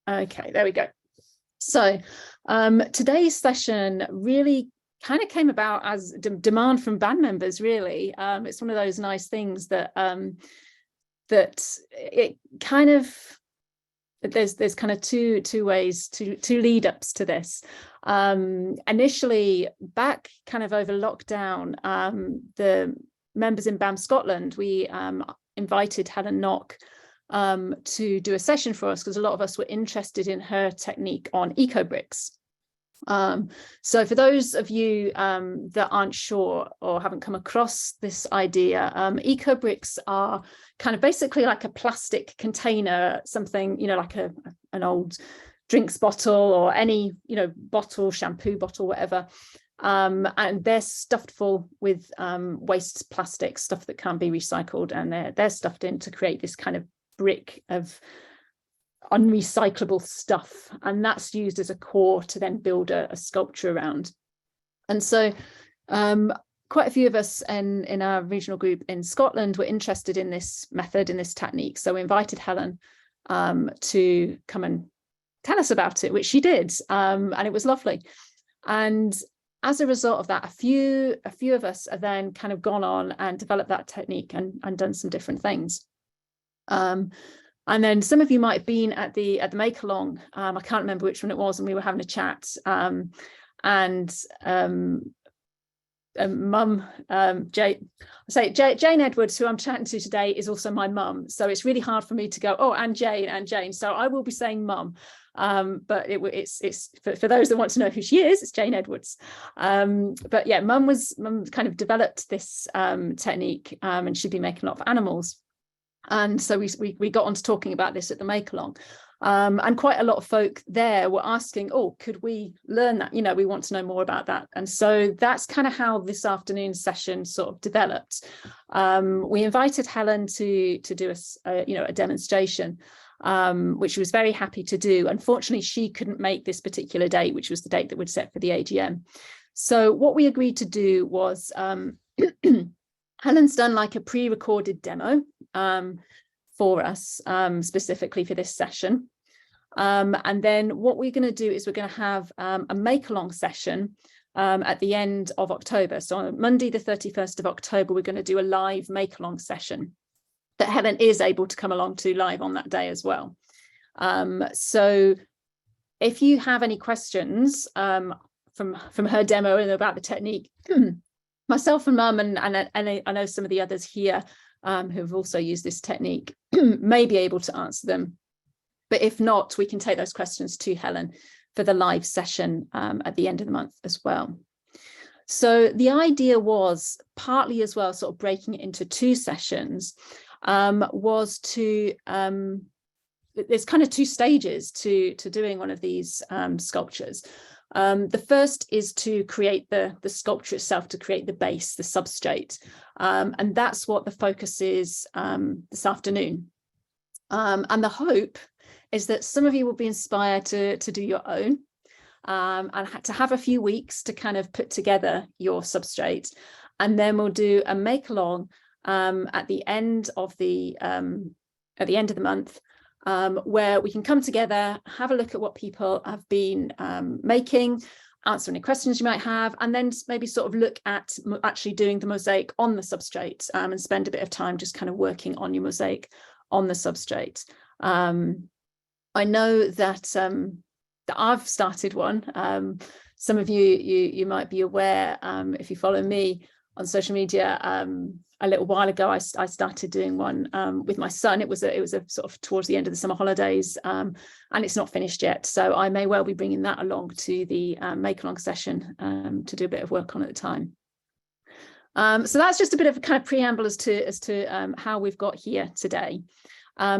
Okay, there we go. So today's session really kind of came about as demand from BAMM members, really. It's one of those nice things that that it kind of, there's kind of two ways, two lead ups to this. Initially, back kind of over lockdown, the members in BAMM Scotland, we invited Helen Nock to do a session for us because a lot of us were interested in her technique on Ecobricks. So for those of you that aren't sure or haven't come across this idea, Ecobricks are kind of basically like a plastic container, something, you know, like an old drinks bottle or any, you know, bottle, shampoo bottle, whatever. And they're stuffed full with waste plastic, stuff that can't be recycled, and they're stuffed in to create this kind of brick of unrecyclable stuff, and that's used as a core to then build a sculpture around. And so quite a few of us in our regional group in Scotland were interested in this method, in this technique, so we invited Helen to come and tell us about it, which she did, and it was lovely. And as a result of that, a few of us have then kind of gone on and developed that technique and done some different things. And then some of you might have been at the make along. I can't remember which one it was, and we were having a chat. Mum, Jane Edwards, who I'm chatting to today, is also my mum. So it's really hard for me to go, oh, and Jane. So I will be saying mum. But it's for those that want to know who she is, it's Jane Edwards. But yeah, mum kind of developed this technique, and she'd been making a lot of animals. And so we got on to talking about this at the make along, and quite a lot of folk there were asking, oh, could we learn that? You know, we want to know more about that. And so that's kind of how this afternoon session sort of developed. We invited Helen to do a demonstration, which she was very happy to do. Unfortunately, she couldn't make this particular date, which was the date that we'd set for the AGM. So what we agreed to do was Helen's done like a pre-recorded demo for us, specifically for this session. And then what we're going to do is we're going to have a make-along session at the end of October. So on Monday, the 31st of October, we're going to do a live make-along session that Helen is able to come along to live on that day as well. So if you have any questions from her demo and about the technique, myself and Mum and I know some of the others here who've also used this technique may be able to answer them. But if not, we can take those questions to Helen for the live session at the end of the month as well. So the idea was partly as well, sort of breaking it into two sessions, was to, there's kind of two stages to doing one of these sculptures. The first is to create the sculpture itself, to create the base, the substrate. And that's what the focus is this afternoon. And the hope is that some of you will be inspired to do your own and to have a few weeks to kind of put together your substrate. And then we'll do a make along at the end of the month, where we can come together, have a look at what people have been making, answer any questions you might have, and then maybe sort of look at actually doing the mosaic on the substrate, and spend a bit of time just kind of working on your mosaic on the substrate. I know that I've started one. Some of you might be aware, if you follow me on social media, a little while ago I started doing one with my son. It was a sort of towards the end of the summer holidays, and it's not finished yet, so I may well be bringing that along to the make along session to do a bit of work on at the time. So that's just a bit of a kind of preamble as to how we've got here today.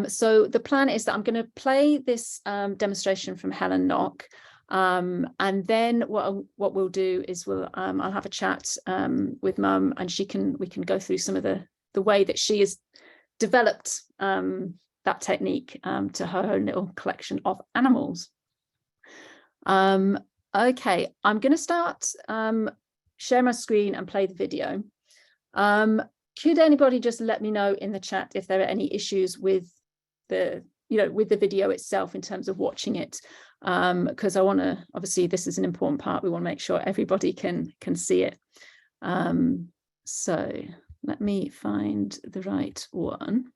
So the plan is that I'm going to play this demonstration from Helen Nock, and then what we'll do is I'll have a chat with Mum, and we can go through some of the way that she has developed that technique to her own little collection of animals. Okay, I'm going to start share my screen and play the video. Could anybody just let me know in the chat if there are any issues with the you know, with the video itself in terms of watching it, because I want to, obviously this is an important part, we want to make sure everybody can see it. So let me find the right one.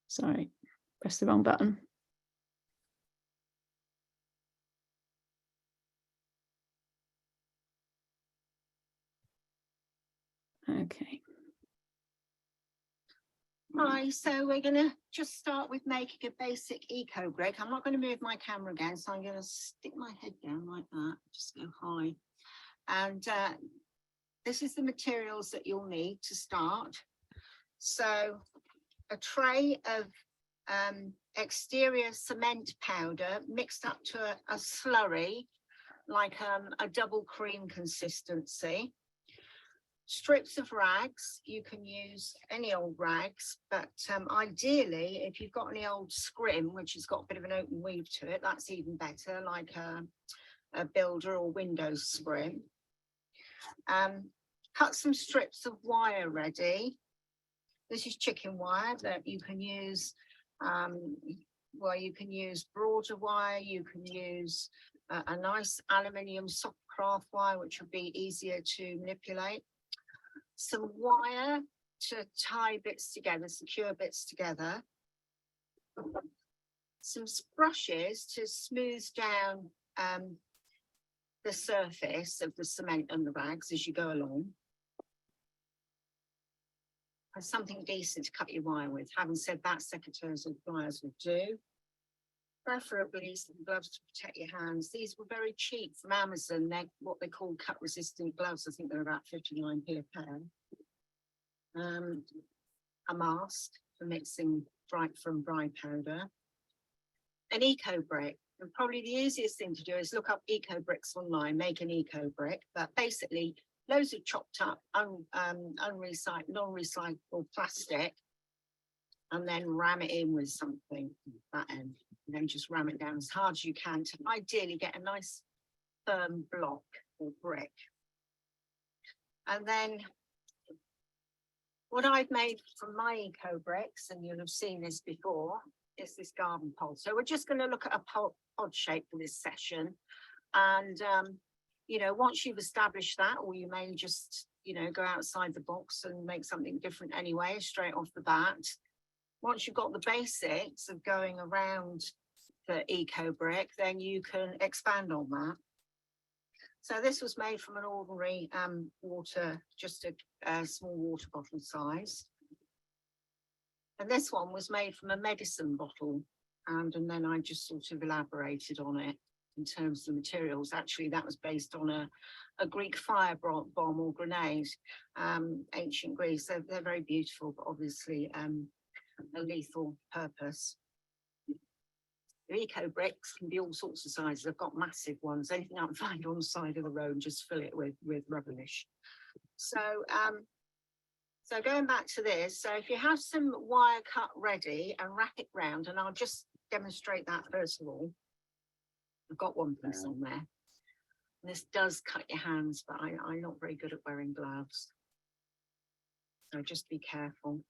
Sorry, press the wrong button. Okay. Hi, so we're going to just start with making a basic Ecobrick. I'm not going to move my camera again, so I'm going to stick my head down like that, just go high. And this is the materials that you'll need to start. So a tray of exterior cement powder mixed up to a slurry, like a double cream consistency. Strips of rags, you can use any old rags, but ideally, if you've got any old scrim, which has got a bit of an open weave to it, that's even better, like a builder or windows scrim. Cut some strips of wire ready. This is chicken wire that you can use, well, you can use broader wire, you can use a nice aluminium soft craft wire, which would be easier to manipulate. Some wire to tie bits together, secure bits together. Some brushes to smooth down the surface of the cement and the rags as you go along. And something decent to cut your wire with. Having said that, secateurs and pliers will do. Preferably some gloves to protect your hands. These were very cheap from Amazon. They're what they call cut resistant gloves. I think they're about 59p a pair. A mask for mixing dry powder. An Ecobrick. And probably the easiest thing to do is look up Ecobricks online, make an Ecobrick, but basically loads of chopped up unrecycled, non-recyclable plastic, and then ram it in with something that end. And then just ram it down as hard as you can to ideally get a nice firm block or brick. And then what I've made from my Ecobricks, and you'll have seen this before, is this garden pole. So we're just going to look at a pod shape for this session. And, you know, once you've established that, or you may just, you know, go outside the box and make something different anyway, straight off the bat. Once you've got the basics of going around the Ecobrick, then you can expand on that. So this was made from an ordinary water, just a small water bottle size. And this one was made from a medicine bottle. And then I just sort of elaborated on it in terms of the materials. Actually, that was based on a Greek fire bomb or grenade, ancient Greece. They're very beautiful, but obviously a lethal purpose. The Ecobricks can be all sorts of sizes. I've got massive ones. Anything I can find on the side of the road, just fill it with rubbish. So, so going back to this, so if you have some wire cut ready and wrap it round, and I'll just demonstrate that first of all. I've got one piece on there. This does cut your hands, but I'm not very good at wearing gloves. So just be careful.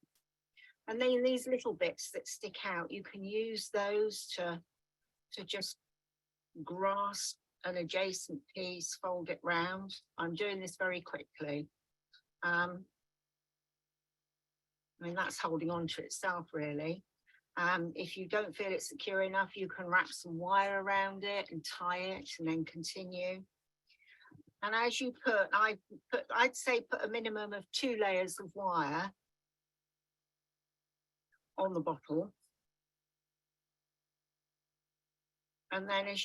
And then these little bits that stick out, you can use those to just grasp an adjacent piece, fold it round. I'm doing this very quickly. I mean, that's holding on to itself, really. If you don't feel it's secure enough, you can wrap some wire around it and tie it and then continue. And as you I'd say put a minimum of 2 layers of wire on the bottle. And then as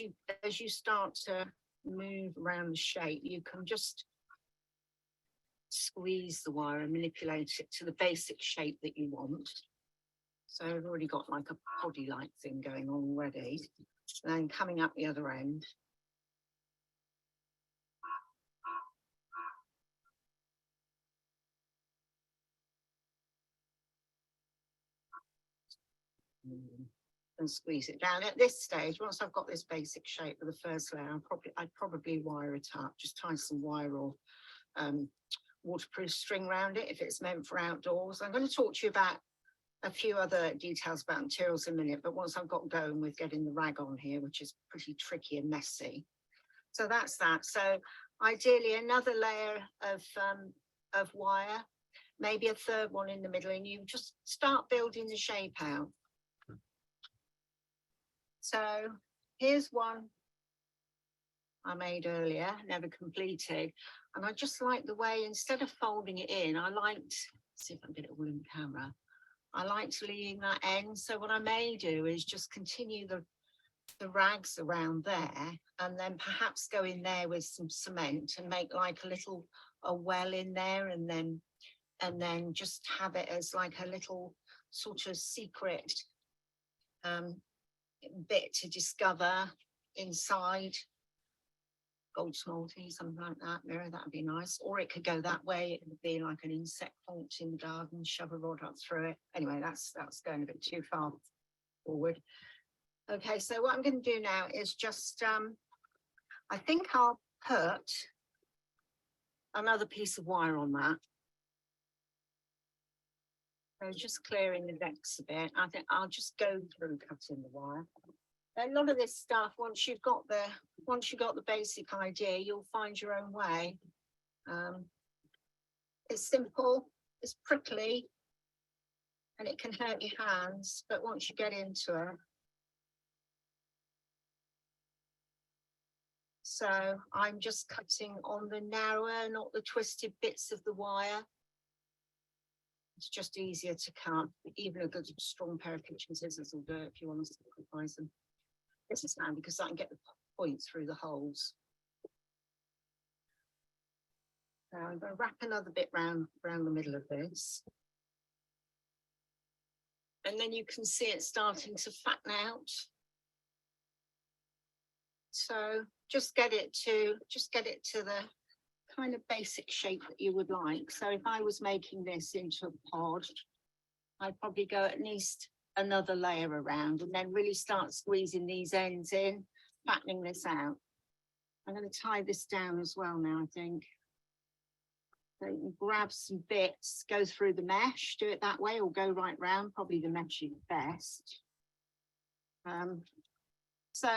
you start to move around the shape, you can just squeeze the wire and manipulate it to the basic shape that you want. So I've already got like a poddy-like thing going on already. And then coming up the other end. And squeeze it down. At this stage, once I've got this basic shape of the first layer, I'd probably wire it up, just tie some wire or waterproof string around it if it's meant for outdoors. I'm going to talk to you about a few other details about materials in a minute, but once I've got going with getting the rag on here, which is pretty tricky and messy. So that's that. So ideally another layer of wire, maybe a third one in the middle, and you just start building the shape out. So here's one I made earlier, never completed. And I just like the way, instead of folding it in, I liked, see if I can get it all in the camera. I liked leaving that end. So what I may do is just continue the rags around there, and then perhaps go in there with some cement and make like a well in there, and then just have it as like a little sort of secret bit to discover inside. Gold smolty, something like that, mirror, that'd be nice. Or it could go that way, it would be like an insect haunt in the garden, shove a rod up through it. Anyway, that's going a bit too far forward. Okay, so what I'm going to do now is just, I think I'll put another piece of wire on that. So just clearing the decks a bit. I think I'll just go through cutting the wire. A lot of this stuff, once you've got the basic idea, you'll find your own way. It's simple, it's prickly, and it can hurt your hands, but once you get into it. So I'm just cutting on the narrower, not the twisted bits of the wire. It's just easier to cut. Even a good strong pair of kitchen scissors will do it if you want to sacrifice them. This is handy because I can get the point through the holes. Now I'm going to wrap another bit round the middle of this. And then you can see it starting to flatten out. So just get it to the kind of basic shape that you would like. So if I was making this into a pod, I'd probably go at least another layer around and then really start squeezing these ends in, flattening this out. I'm going to tie this down as well now, I think. So you can grab some bits, go through the mesh, do it that way, or go right round. Probably the mesh is best. So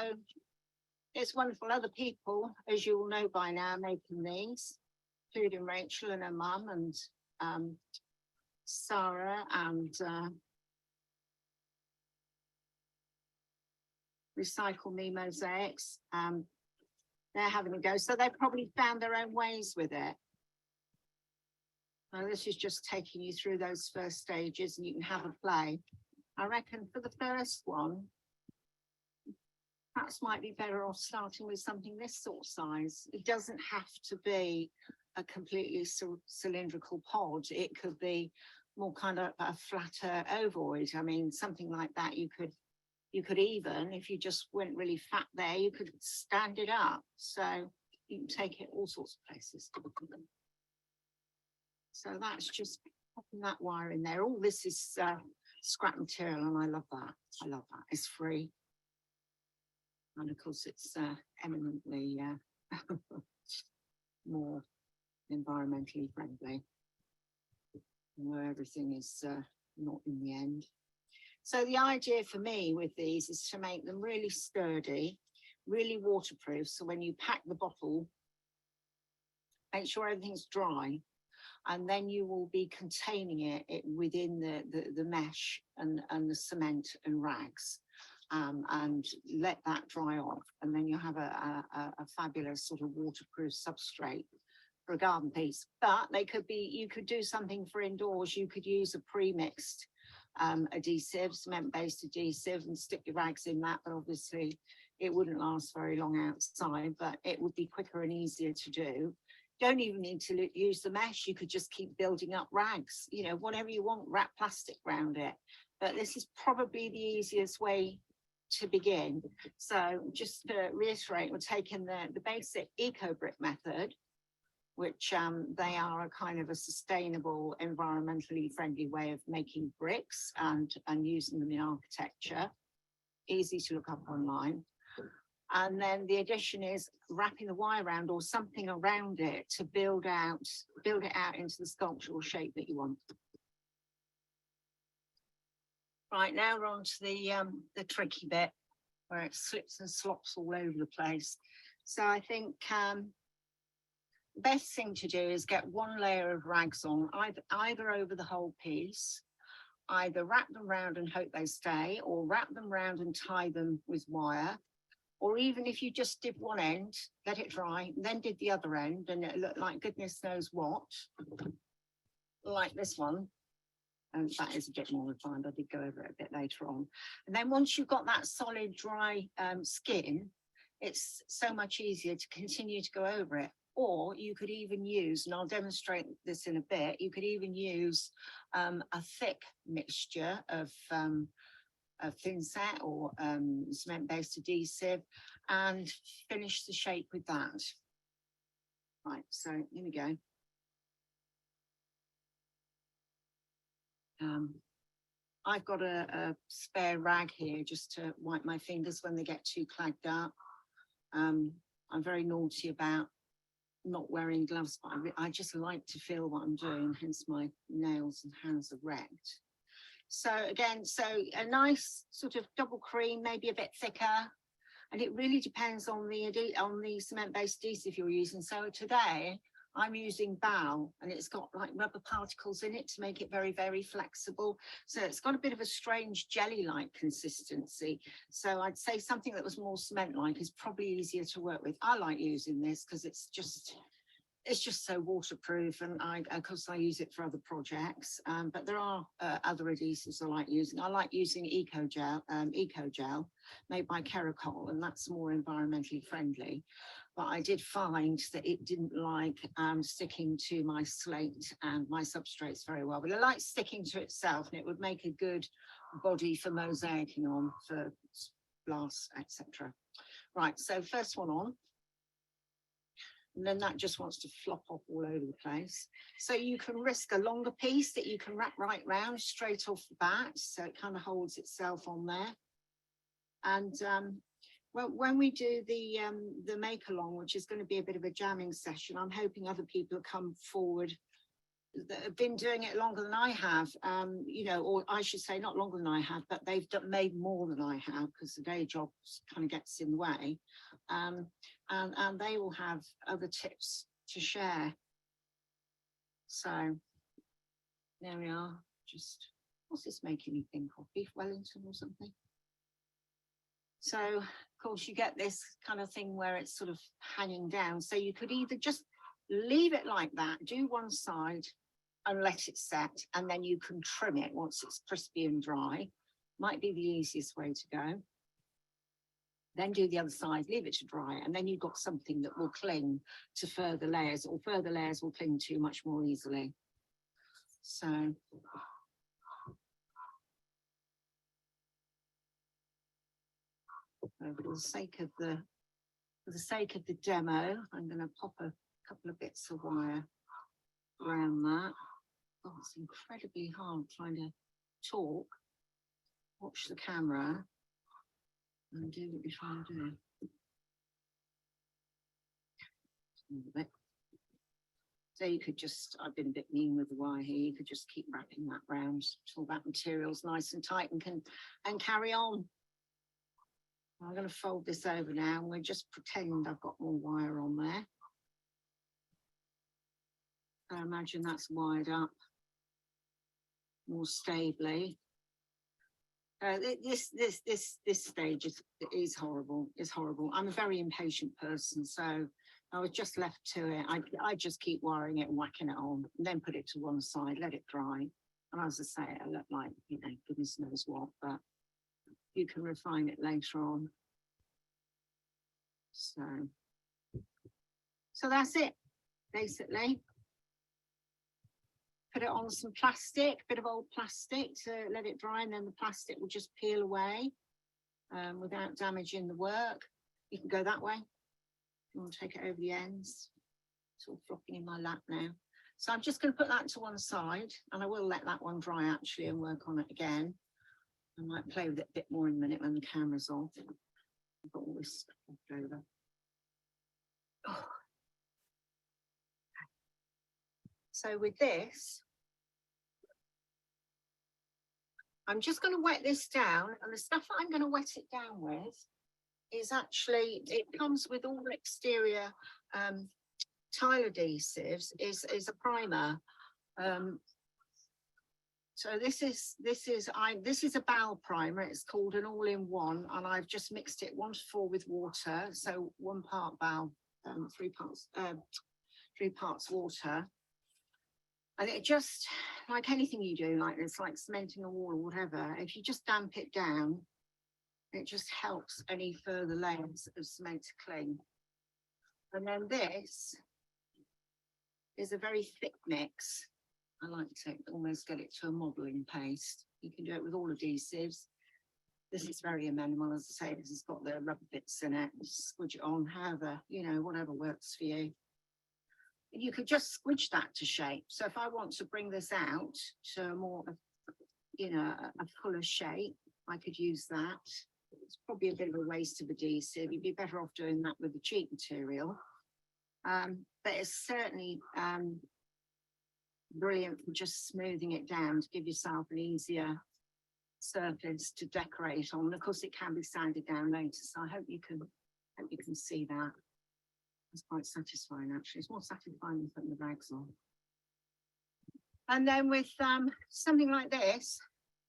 it's wonderful. Other people, as you all know by now, are making these, including Rachel and her mum, and Sarah, and Recycle Me Mosaics. They're having a go. So they've probably found their own ways with it. So this is just taking you through those first stages, and you can have a play. I reckon for the first one, perhaps might be better off starting with something this sort of size. It doesn't have to be a completely cylindrical pod. It could be more kind of a flatter ovoid. I mean, something like that you could even, if you just went really fat there, you could stand it up. So you can take it all sorts of places. So that's just popping that wire in there. All this is scrap material, and I love that. I love that. It's free. And of course, it's eminently more environmentally friendly, where everything is not in the end. So the idea for me with these is to make them really sturdy, really waterproof. So when you pack the bottle, make sure everything's dry, and then you will be containing it within the mesh and the cement and rags. And let that dry off, and then you have a fabulous sort of waterproof substrate for a garden piece. But they could be, you could do something for indoors. You could use a pre-mixed adhesive, cement-based adhesive, and stick your rags in that. But obviously, it wouldn't last very long outside. But it would be quicker and easier to do. Don't even need to use the mesh. You could just keep building up rags. You know, whatever you want, wrap plastic around it. But this is probably the easiest way to begin. So just to reiterate, we're taking the basic Ecobrick method, which they are a kind of a sustainable, environmentally friendly way of making bricks and using them in architecture. Easy to look up online. And then the addition is wrapping the wire around or something around it to build it out into the sculptural shape that you want. Right, now we're on to the tricky bit where it slips and slops all over the place. So I think the best thing to do is get one layer of rags on, either over the whole piece, either wrap them round and hope they stay, or wrap them round and tie them with wire. Or even if you just did one end, let it dry, then did the other end, and it looked like goodness knows what, like this one. And that is a bit more refined. I did go over it a bit later on. And then once you've got that solid, dry skin, it's so much easier to continue to go over it. Or you could even use, and I'll demonstrate this in a bit, you could even use a thick mixture of thin set or cement-based adhesive and finish the shape with that. Right, so here we go. I've got a spare rag here just to wipe my fingers when they get too clagged up. I'm very naughty about not wearing gloves, but I just like to feel what I'm doing, hence my nails and hands are wrecked. So again, so a nice sort of double cream, maybe a bit thicker, and it really depends on the cement-based adhesive you're using. So today I'm using BAMM, and it's got like rubber particles in it to make it very, very flexible. So it's got a bit of a strange jelly-like consistency. So I'd say something that was more cement-like is probably easier to work with. I like using this because it's just so waterproof, and of course I use it for other projects, but there are other adhesives I like using. I like using Ecogel made by Keracol, and that's more environmentally friendly. But I did find that it didn't like sticking to my slate and my substrates very well, but it likes sticking to itself, and it would make a good body for mosaicing on, for glass, etc. Right, so first one on. And then that just wants to flop off all over the place. So you can risk a longer piece that you can wrap right round straight off the bat, so it kind of holds itself on there. And well, when we do the make along, which is going to be a bit of a jamming session, I'm hoping other people come forward that have been doing it longer than I have, you know, or I should say not longer than I have, but they've made more than I have, because the day job kind of gets in the way. And they will have other tips to share. So there we are. Just, what's this making me think of? Beef Wellington or something? So of course you get this kind of thing where it's sort of hanging down. So you could either just leave it like that, do one side and let it set, and then you can trim it once it's crispy and dry. Might be the easiest way to go. Then do the other side, leave it to dry, and then you've got something that will cling to further layers, or further layers will cling to much more easily. So for the sake of the demo, I'm going to pop a couple of bits of wire around that. Oh, it's incredibly hard trying to talk, watch the camera, and do what you're trying to do. So you could just, I've been a bit mean with the wire here, you could just keep wrapping that round until that material's nice and tight and carry on. I'm going to fold this over now, and we'll just pretend I've got more wire on there. I imagine that's wired up more stably. This stage is horrible. It's horrible. I'm a very impatient person, so I was just left to it. I just keep wiring it and whacking it on, and then put it to one side, let it dry. And as I say, I look like, you know, goodness knows what, but you can refine it later on. So that's it, basically. Put it on some plastic, bit of old plastic to let it dry, and then the plastic will just peel away without damaging the work. You can go that way. You want to take it over the ends. It's all flopping in my lap now. So I'm just going to put that to one side, and I will let that one dry actually and work on it again. I might play with it a bit more in a minute when the camera's off. I've got all this left over. Oh. So with this, I'm just going to wet this down, and the stuff that I'm going to wet it down with is actually, it comes with all exterior tile adhesives, is a primer. So this is a BAMM primer. It's called an all-in-one, and I've just mixed it 1:4 with water. So 1 part BAMM, 3 parts water. And it just, like anything you do, like this, like cementing a wall or whatever, if you just damp it down, it just helps any further layers of cement to cling. And then this is a very thick mix. I like to almost get it to a modelling paste. You can do it with all adhesives. This is very amenable, as I say, this has got the rubber bits in it. Squidge it on, however, you know, whatever works for you. You could just squidge that to shape. So if I want to bring this out to a more, you know, a fuller shape, I could use that. It's probably a bit of a waste of adhesive. You'd be better off doing that with the cheap material. But it's certainly brilliant for just smoothing it down to give yourself an easier surface to decorate on. Of course, it can be sanded down later, so I hope you can see that. It's quite satisfying, actually. It's more satisfying than putting the rags on. And then with something like this,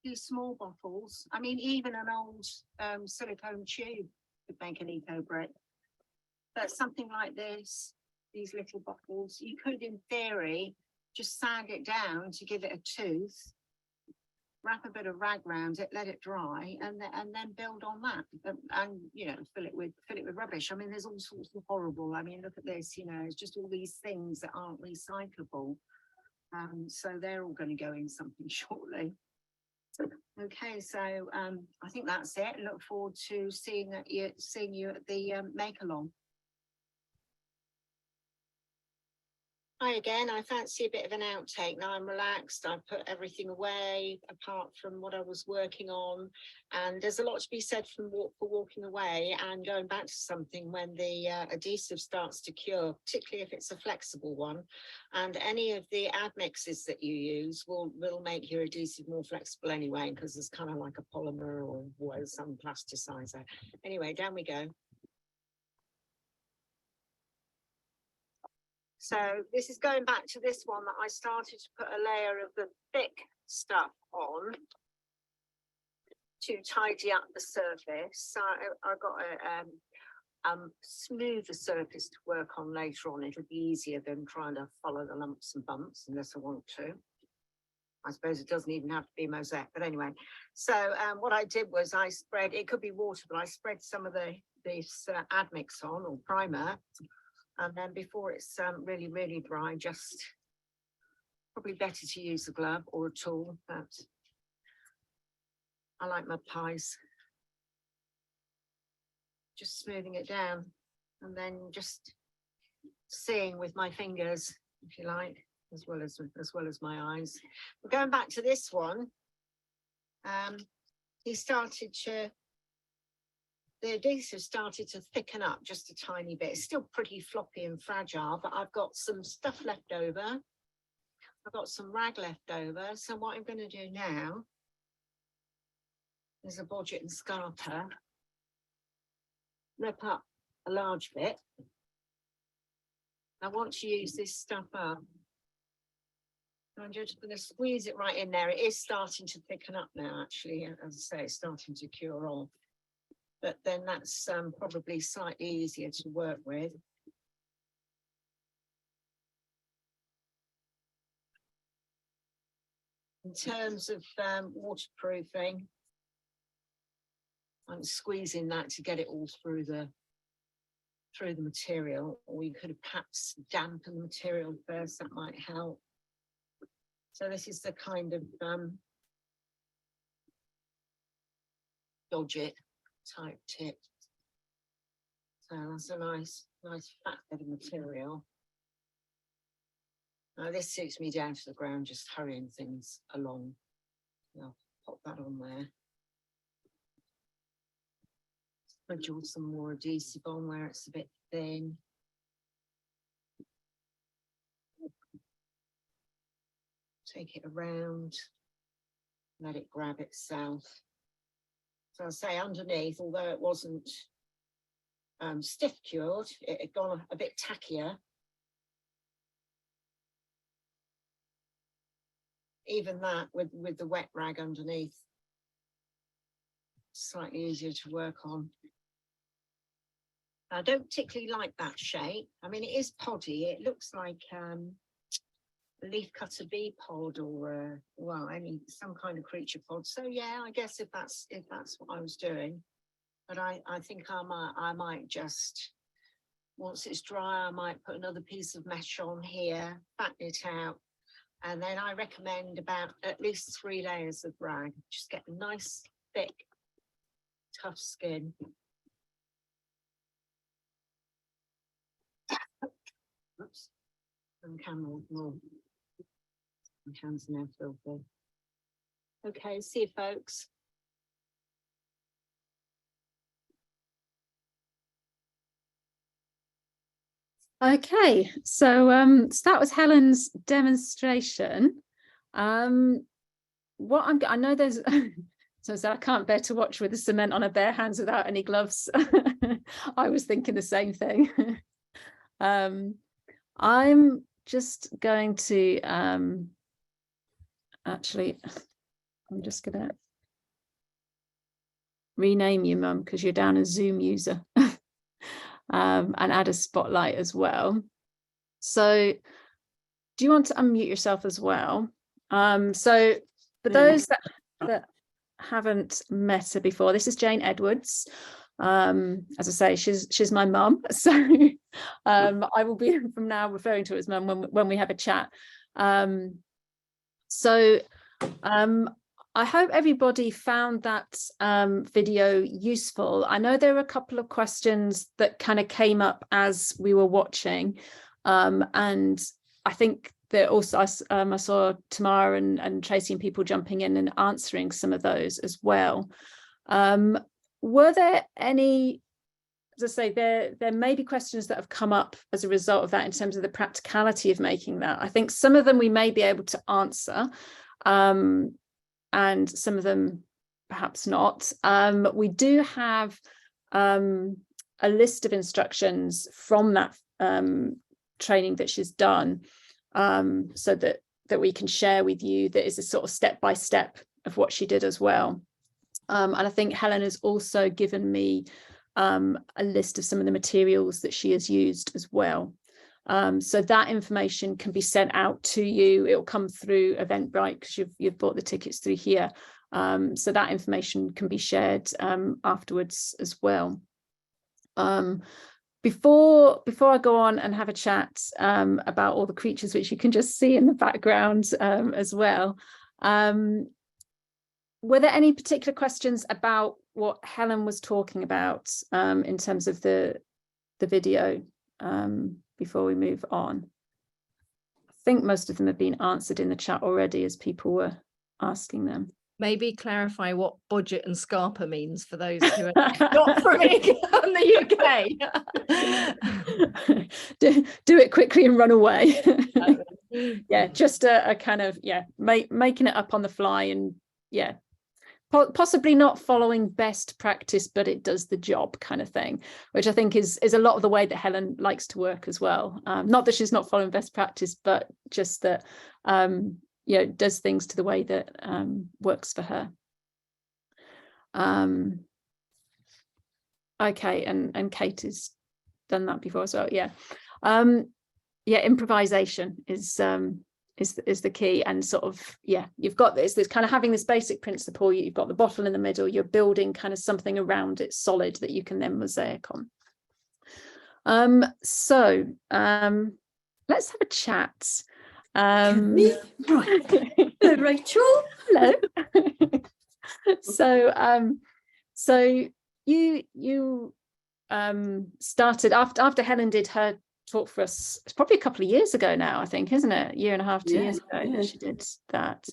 these small bottles, I mean, even an old silicone tube could make an Ecobrick. But something like this, these little bottles, you could, in theory, just sand it down to give it a tooth, wrap a bit of rag around it, let it dry, and then build on that, and you know, fill it with rubbish. I mean, there's all sorts of horrible. I mean, look at this. You know, it's just all these things that aren't recyclable. So they're all going to go in something shortly. Okay, so I think that's it. Look forward to seeing you at the make along. Hi again, I fancy a bit of an outtake. Now I'm relaxed, I've put everything away apart from what I was working on, and there's a lot to be said for walking away and going back to something when the adhesive starts to cure, particularly if it's a flexible one. And any of the admixes that you use will make your adhesive more flexible anyway, because it's kind of like a polymer or some plasticizer. Anyway, down we go. So this is going back to this one that I started to put a layer of the thick stuff on to tidy up the surface. So I got a smoother surface to work on later on. It'll be easier than trying to follow the lumps and bumps unless I want to. I suppose it doesn't even have to be mosaic, but anyway. So what I did was I spread, it could be water, but I spread some of this admix on, or primer. And then before it's really, really dry, just probably better to use a glove or a tool, but I like mud pies. Just smoothing it down and then just seeing with my fingers, if you like, as well as my eyes. We're going back to this one. The adhesive started to thicken up just a tiny bit. It's still pretty floppy and fragile, but I've got some stuff left over. I've got some rag left over. So what I'm going to do now is a bodget and scarper. Rip up a large bit. I want to use this stuff up. I'm just going to squeeze it right in there. It is starting to thicken up now, actually. As I say, it's starting to cure off. But then that's probably slightly easier to work with. In terms of waterproofing, I'm squeezing that to get it all through the material, or you could have perhaps dampened the material first, that might help. So this is the kind of dodge it type tip. So that's a nice fat bit of material. Now this suits me down to the ground, just hurrying things along. I'll pop that on there. Put some more adhesive on where it's a bit thin. Take it around, let it grab itself. So I say underneath, although it wasn't stiff cured, it had gone a bit tackier. Even that with the wet rag underneath, slightly easier to work on. I don't particularly like that shape. I mean, it is poddy. It looks like a leaf cutter bee pod, or well, some kind of creature pod. So yeah, I guess if that's what I was doing, but I think I might just, once it's dry, I might put another piece of mesh on here, fatten it out, and then I recommend about at least 3 layers of rag. Just get a nice thick, tough skin. Oops, on camera more. My hands are now filthy. Okay, see you folks. Okay, so that was Helen's demonstration. I know there's so I can't bear to watch with the cement on her bare hands without any gloves. I was thinking the same thing. I'm just going to actually, I'm just gonna rename you, Mum, because you're down as Zoom user. And add a spotlight as well. So do you want to unmute yourself as well? So for those that haven't met her before, this is Jane Edwards. As I say, she's my mum, so I will be from now referring to her as mum when we have a chat. I hope everybody found that video useful. I know there were a couple of questions that kind of came up as we were watching, and I think that also I saw Tamara and Tracy and people jumping in and answering some of those as well. Were there any, as I say, there may be questions that have come up as a result of that in terms of the practicality of making that. I think some of them we may be able to answer, and some of them perhaps not. We do have a list of instructions from that training that she's done, so that we can share with you, that is a sort of step-by-step of what she did as well. And I think Helen has also given me a list of some of the materials that she has used as well. So that information can be sent out to you. It will come through Eventbrite because you've bought the tickets through here. So that information can be shared afterwards as well. Before I go on and have a chat about all the creatures which you can just see in the background as well, were there any particular questions about what Helen was talking about in terms of the video before we move on? I think most of them have been answered in the chat already as people were asking them. Maybe clarify what budget and Scarpa means for those who are not from the UK. do it quickly and run away. Yeah, just a kind of, making it up on the fly, and possibly not following best practice, but it does the job kind of thing, which I think is a lot of the way that Helen likes to work as well. Not that she's not following best practice, but just that does things to the way that works for her. Okay, and Kate has done that before as well. Improvisation is the key, and sort of you've got this kind of having this basic principle. You've got the bottle in the middle, you're building kind of something around it solid that you can then mosaic on. Let's have a chat. Right. Hello, Rachel. Hello. So you started after Helen did her talk for us. It's probably a couple of years ago now, I think, isn't it? 1.5 to 2 years ago that she did that.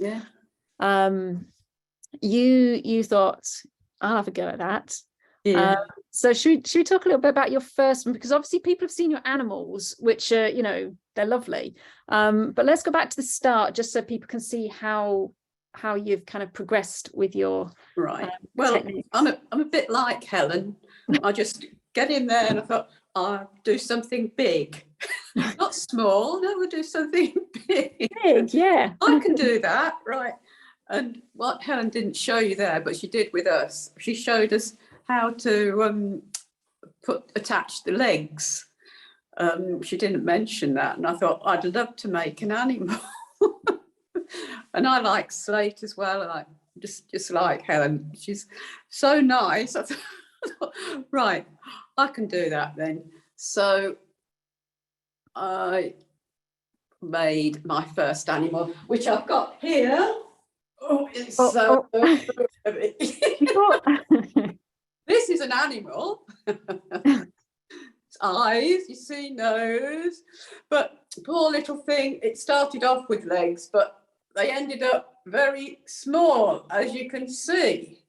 You thought, I'll have a go at that. Yeah. So should we talk a little bit about your first one, because obviously people have seen your animals, which are, you know, they're lovely, but let's go back to the start just so people can see how you've kind of progressed with your Right. Well, techniques. I'm a bit like Helen. I just get in there and I thought I'll do something big, not small. No, we'll do something big. Big, yeah. I can do that, right? And what Helen didn't show you there, but she did with us. She showed us how to attach the legs. She didn't mention that, and I thought I'd love to make an animal. And I like slate as well. I like just like Helen. She's so nice. I thought, right, I can do that then. So I made my first animal, which I've got here. Oh, it's so heavy. This is an animal. It's eyes, you see, nose, but poor little thing, it started off with legs, but they ended up very small, as you can see.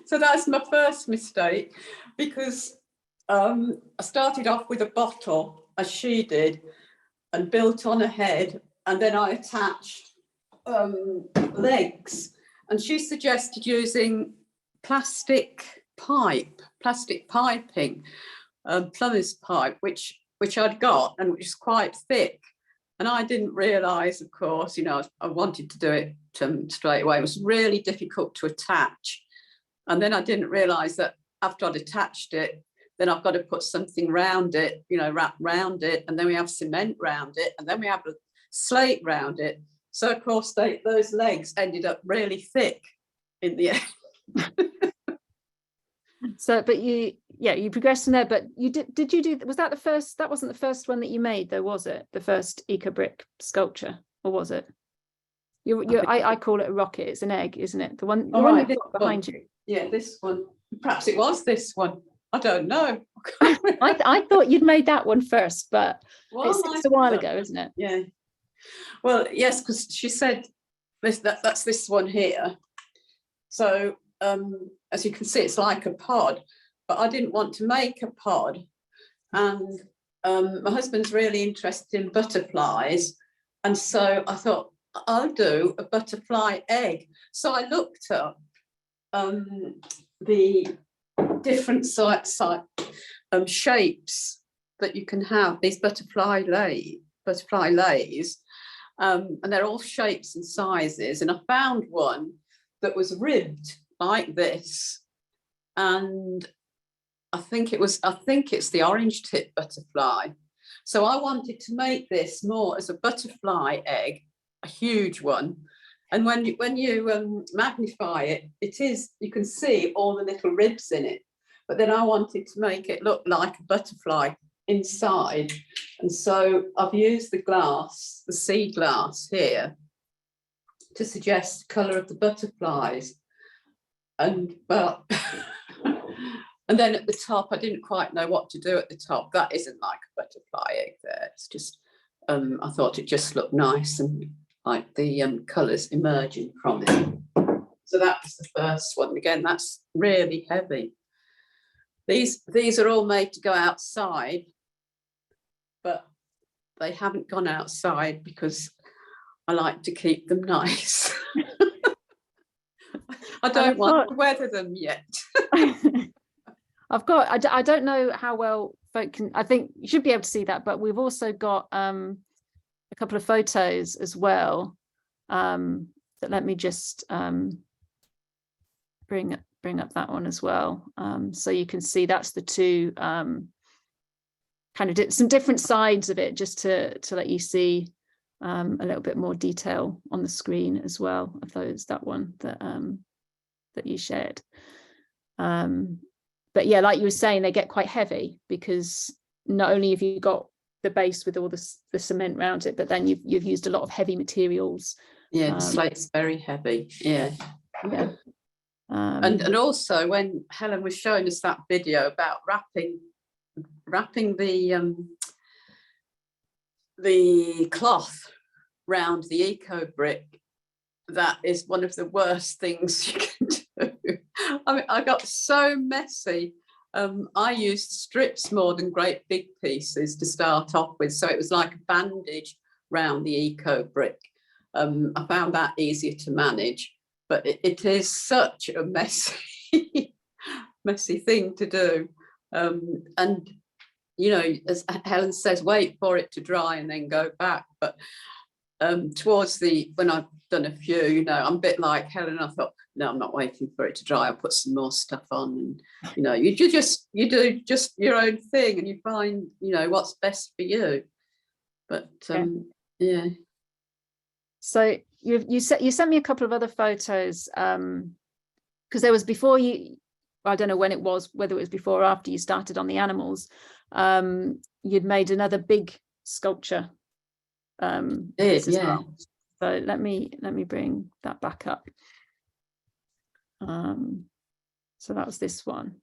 So that's my first mistake, because I started off with a bottle, as she did, and built on a head, and then I attached legs, and she suggested using plastic piping, plumber's pipe, which I'd got, and which is quite thick. And I didn't realise, of course, you know, I wanted to do it straight away. It was really difficult to attach. And then I didn't realise that after I'd attached it, then I've got to put something round it, you know, wrap round it, and then we have cement round it, and then we have a slate round it. So of course those legs ended up really thick in the end. So, but you progressed from there, but did you do, was that the first, that wasn't the first one that you made though, was it? The first Ecobrick sculpture, or was it? I call it a rocket, it's an egg, isn't it? The one you've got behind you. Yeah, this one. Perhaps it was this one. I don't know. I thought you'd made that one first, but it's a while ago, isn't it? Yeah. Well, yes, because she said that's this one here. So as you can see, it's like a pod, but I didn't want to make a pod. And my husband's really interested in butterflies. And so I thought, I'll do a butterfly egg. So I looked up the different shapes that you can have, these butterfly lays, and they're all shapes and sizes. And I found one that was ribbed like this, and I think it's the orange tip butterfly. So I wanted to make this more as a butterfly egg, a huge one. And when you magnify it, you can see all the little ribs in it. But then I wanted to make it look like a butterfly inside. And so I've used the sea glass here, to suggest the colour of the butterflies. And well, and then at the top, I didn't quite know what to do at the top. That isn't like a butterfly egg there. It's just, I thought it just looked nice and like the colours emerging from it. So that was the first one. Again, that's really heavy. These are all made to go outside, but they haven't gone outside because I like to keep them nice. I don't want to weather them yet. I don't know how well folk can, I think you should be able to see that, but we've also got a couple of photos as well, that let me just bring up that one as well, so you can see that's the two kind of some different sides of it, just to let you see a little bit more detail on the screen as well of that one that you shared. But yeah, like you were saying, they get quite heavy because not only have you got the base with all the cement around it, but then you've used a lot of heavy materials. Yeah, the slate's very heavy. Yeah. Yeah. And also when Helen was showing us that video about wrapping the cloth round the Ecobrick, that is one of the worst things you can do. I mean, I got so messy. I used strips more than great big pieces to start off with, so it was like a bandage round the Ecobrick. I found that easier to manage, but it is such a messy, messy thing to do. And you know, as Helen says, wait for it to dry and then go back. But towards when I've done a few, you know, I'm a bit like Helen. I thought, no, I'm not waiting for it to dry. I'll put some more stuff on, and you know, you do just your own thing, and you find, you know, what's best for you. But yeah. So you sent me a couple of other photos, because there was before you. I don't know when it was, whether it was before or after you started on the animals. You'd made another big sculpture. This as well. So let me bring that back up. So that was this one.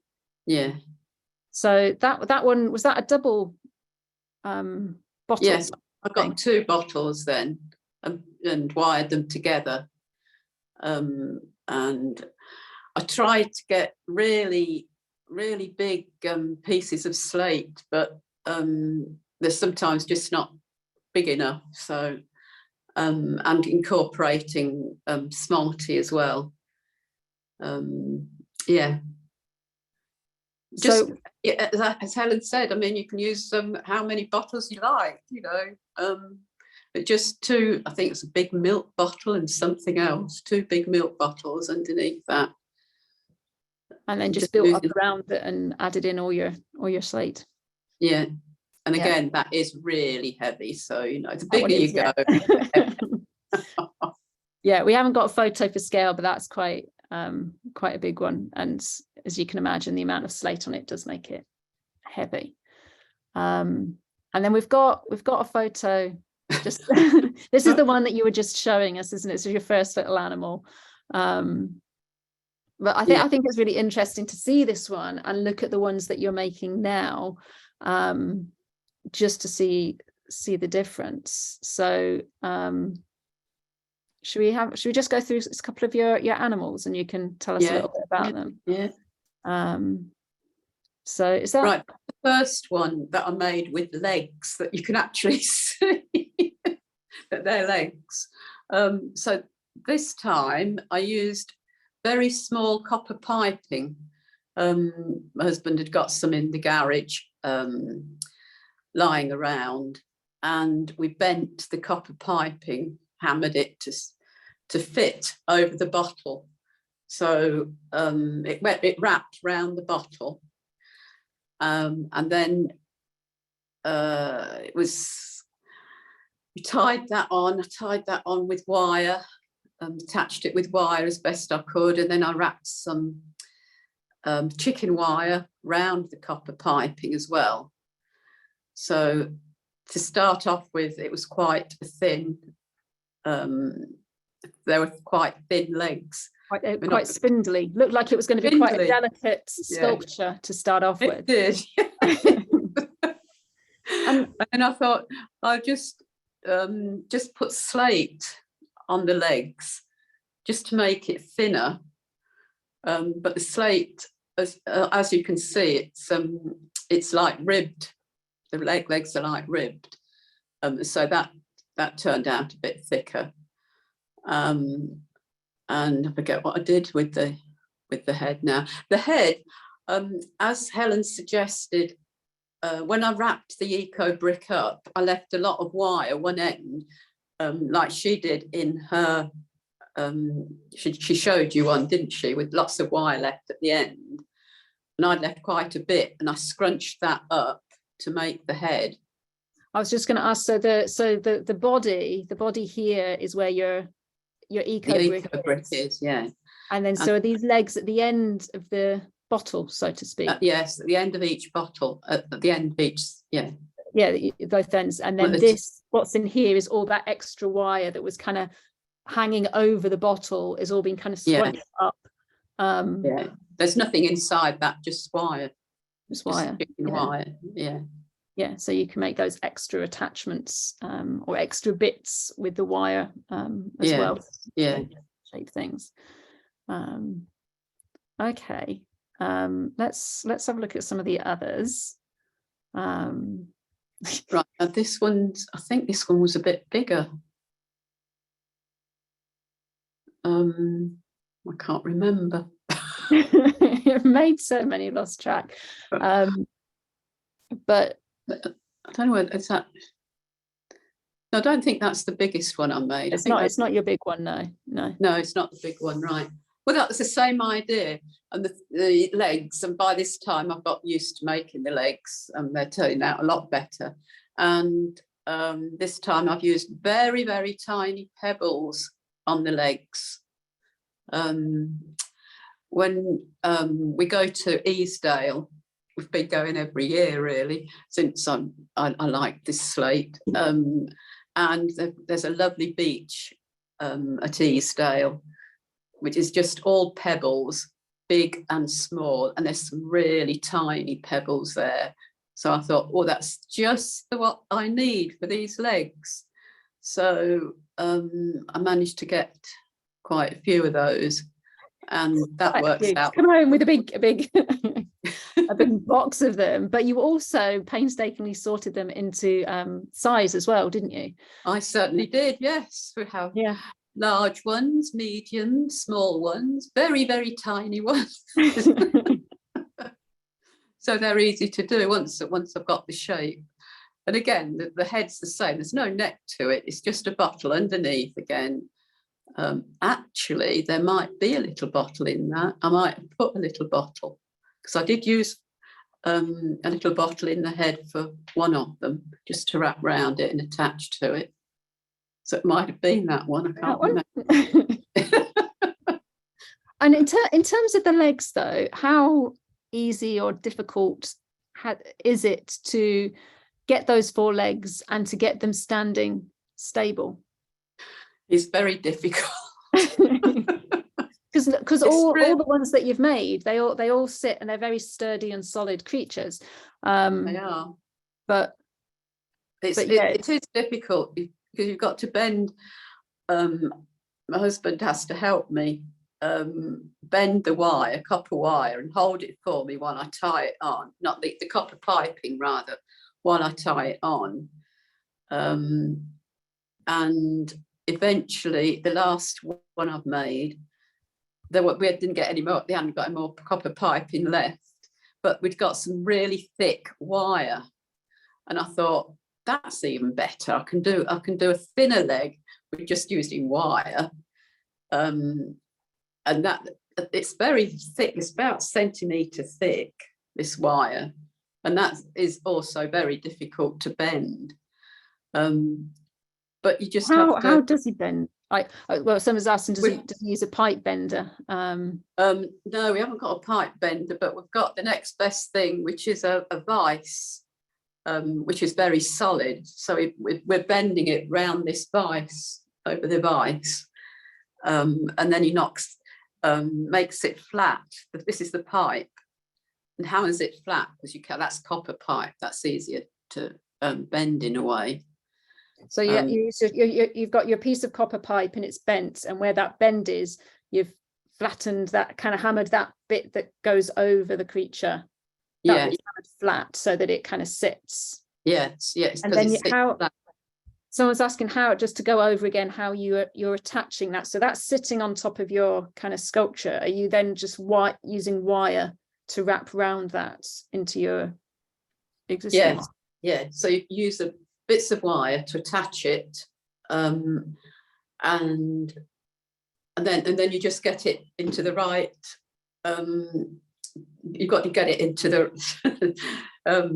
Yeah. So that one, was that a double bottle? Yes, I got 2 bottles then, and wired them together. And I tried to get really, really big pieces of slate, but they're sometimes just not big enough. So, and incorporating smarty as well. Yeah. Just, so, as Helen said, I mean, you can use how many bottles you like, you know. But just 2, I think it's a big milk bottle and something else, 2 big milk bottles underneath that. And then just built up around it and added in all your slate. Yeah. And again, that is really heavy. So, you know, the bigger you go. Yeah, we haven't got a photo for scale, but that's quite a big one. And as you can imagine, the amount of slate on it does make it heavy. And then we've got a photo. Just this is the one that you were just showing us, isn't it? So your first little animal. But I think it's really interesting to see this one and look at the ones that you're making now, just to see the difference. So should we just go through a couple of your animals, and you can tell us a little bit about them? Yeah. So is that right? The first one that I made with legs that you can actually see that they're legs. So this time I used very small copper piping. My husband had got some in the garage lying around, and we bent the copper piping, hammered it to fit over the bottle. So it wrapped round the bottle, and then we tied that on. I tied that on with wire. Attached it with wire as best I could, and then I wrapped some chicken wire round the copper piping as well. So to start off with, it was quite a thin, there were quite thin legs. Quite spindly. Looked like it was going to be quite a delicate sculpture to start off with. It did. And I thought I'll just put slate on the legs just to make it thinner, but the slate, as you can see, it's like ribbed. The legs are like ribbed, so that turned out a bit thicker. And I forget what I did with the head now. The head, as Helen suggested, when I wrapped the Ecobrick up, I left a lot of wire one end, like she did in her, she showed you one, didn't she, with lots of wire left at the end. And I'd left quite a bit, and I scrunched that up to make the head. I was just going to ask, so the body here is where your Ecobrick is, yeah. And then so are these legs at the end of the bottle, so to speak? Yes, at the end of each bottle, at the end of each, yeah. Yeah, both ends. And then what's in here is all that extra wire that was kind of hanging over the bottle is all being kind of scrunched up. Yeah, there's nothing inside that, just wire. Just wire. Wire, yeah. Yeah, so you can make those extra attachments or extra bits with the wire as well. Yeah. Shape things. And Okay. Let's have a look at some of the others. Right, and this one's, I think this one was a bit bigger. I can't remember. You've made so many, lost track. But I don't know whether it's that. No, I don't think that's the biggest one I made. it's not. It's not your big one. No. No, it's not the big one, right? Well, that was the same idea, and the legs. And by this time, I've got used to making the legs, and they're turning out a lot better. And this time, I've used very, very tiny pebbles on the legs. When we go to Easdale, we've been going every year really since I like this slate. And there's a lovely beach at Easdale, which is just all pebbles, big and small, and there's some really tiny pebbles there. So I thought, oh, that's just what I need for these legs. So I managed to get quite a few of those, and that works out. Come home with a big a big box of them, but you also painstakingly sorted them into size as well, didn't you? I certainly did, yes. We have large ones, medium, small ones, very, very tiny ones. So they're easy to do once I've got the shape. And again, the head's the same. There's no neck to it. It's just a bottle underneath again. Actually, there might be a little bottle in that. I might have put a little bottle, because I did use a little bottle in the head for one of them, just to wrap round it and attach to it. So it might have been that one. I can't remember. And in terms of the legs, though, how easy or difficult is it to get those 4 legs and to get them standing stable? It's very difficult. Because all the ones that you've made, they all sit, and they're very sturdy and solid creatures. They are, but it is difficult because you've got to bend. My husband has to help me bend the wire, copper wire, and hold it for me while I tie it on. Not the copper piping, rather, while I tie it on. And eventually, the last one I've made, we didn't get any more. They hadn't got any more copper piping left, but we'd got some really thick wire, and I thought, that's even better. I can do a thinner leg with just using wire, and that it's very thick. It's about a centimetre thick, this wire, and that is also very difficult to bend. But you just how does he bend? Well, someone's asking, does he use a pipe bender? No, we haven't got a pipe bender, but we've got the next best thing, which is a vise, which is very solid. So we're bending it round this vise, over the vise, and then he makes it flat. This is the pipe, and how is it flat? Because that's copper pipe. That's easier to bend in a way. So you've got your piece of copper pipe and it's bent, and where that bend is, you've flattened that, kind of hammered that bit that goes over the creature. That is hammered flat so that it kind of sits. Yes. And then someone's asking how, just to go over again, how you're attaching that. So that's sitting on top of your kind of sculpture. Are you then just using wire to wrap around that into your existing? Yeah. So you use the bits of wire to attach it, and then you just get it into the right. You've got to get it into the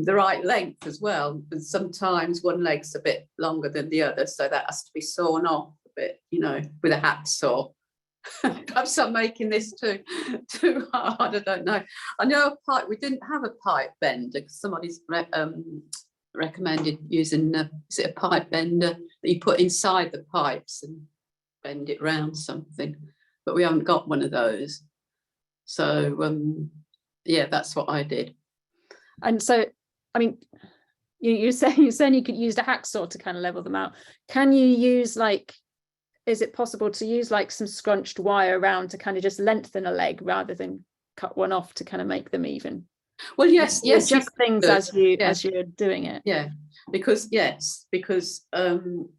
right length as well. And sometimes one leg's a bit longer than the other, so that has to be sawn off a bit, with a hacksaw. Perhaps I'm making this too hard. I don't know. I know we didn't have a pipe bender because somebody's recommended using is it a pipe bender that you put inside the pipes and bend it round something, but we haven't got one of those. So that's what I did. And so, I mean, you're saying you could use a hacksaw to kind of level them out. Can you use is it possible to use some scrunched wire around to kind of just lengthen a leg rather than cut one off to kind of make them even? Well, yes, You yes, you adjust things could. as you Yeah. as you're doing it. Yeah, because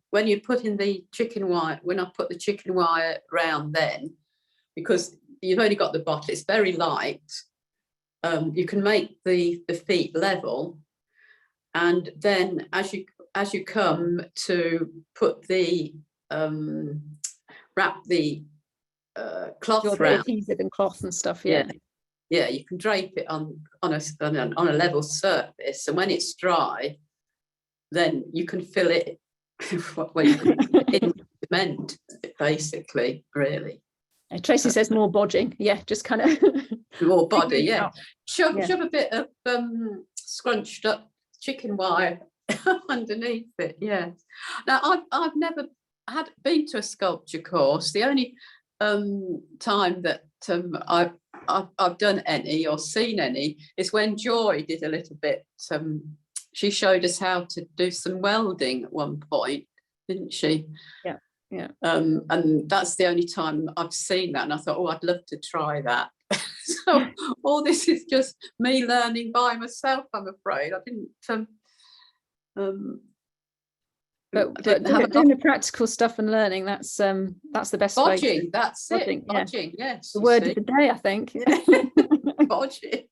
when you put in the chicken wire, when I put the chicken wire round, then because you've only got the bottle, it's very light. You can make the feet level, and then as you come to put the wrap the cloth round, adhesive and cloth and stuff. yeah, you can drape it on a level surface, and when it's dry, then you can fill it. Well, you can in cement, basically, really. Tracy says more bodging. Yeah, just kind of More body, yeah. Shove Yeah. a bit of scrunched up chicken wire underneath it. Yeah. Now I've never been to a sculpture course. The only time that I've done any or seen any is when Joy did a little bit. She showed us how to do some welding at one point, didn't she? Yeah. Yeah. And that's the only time I've seen that, and I thought, oh, I'd love to try that. So all this is just me learning by myself, I'm afraid. I didn't But have doing the practical stuff and learning, that's the best way. bodging, that's it. Bodging, yeah. Bodging, yes. The you word see. of the day, I think. Bodging.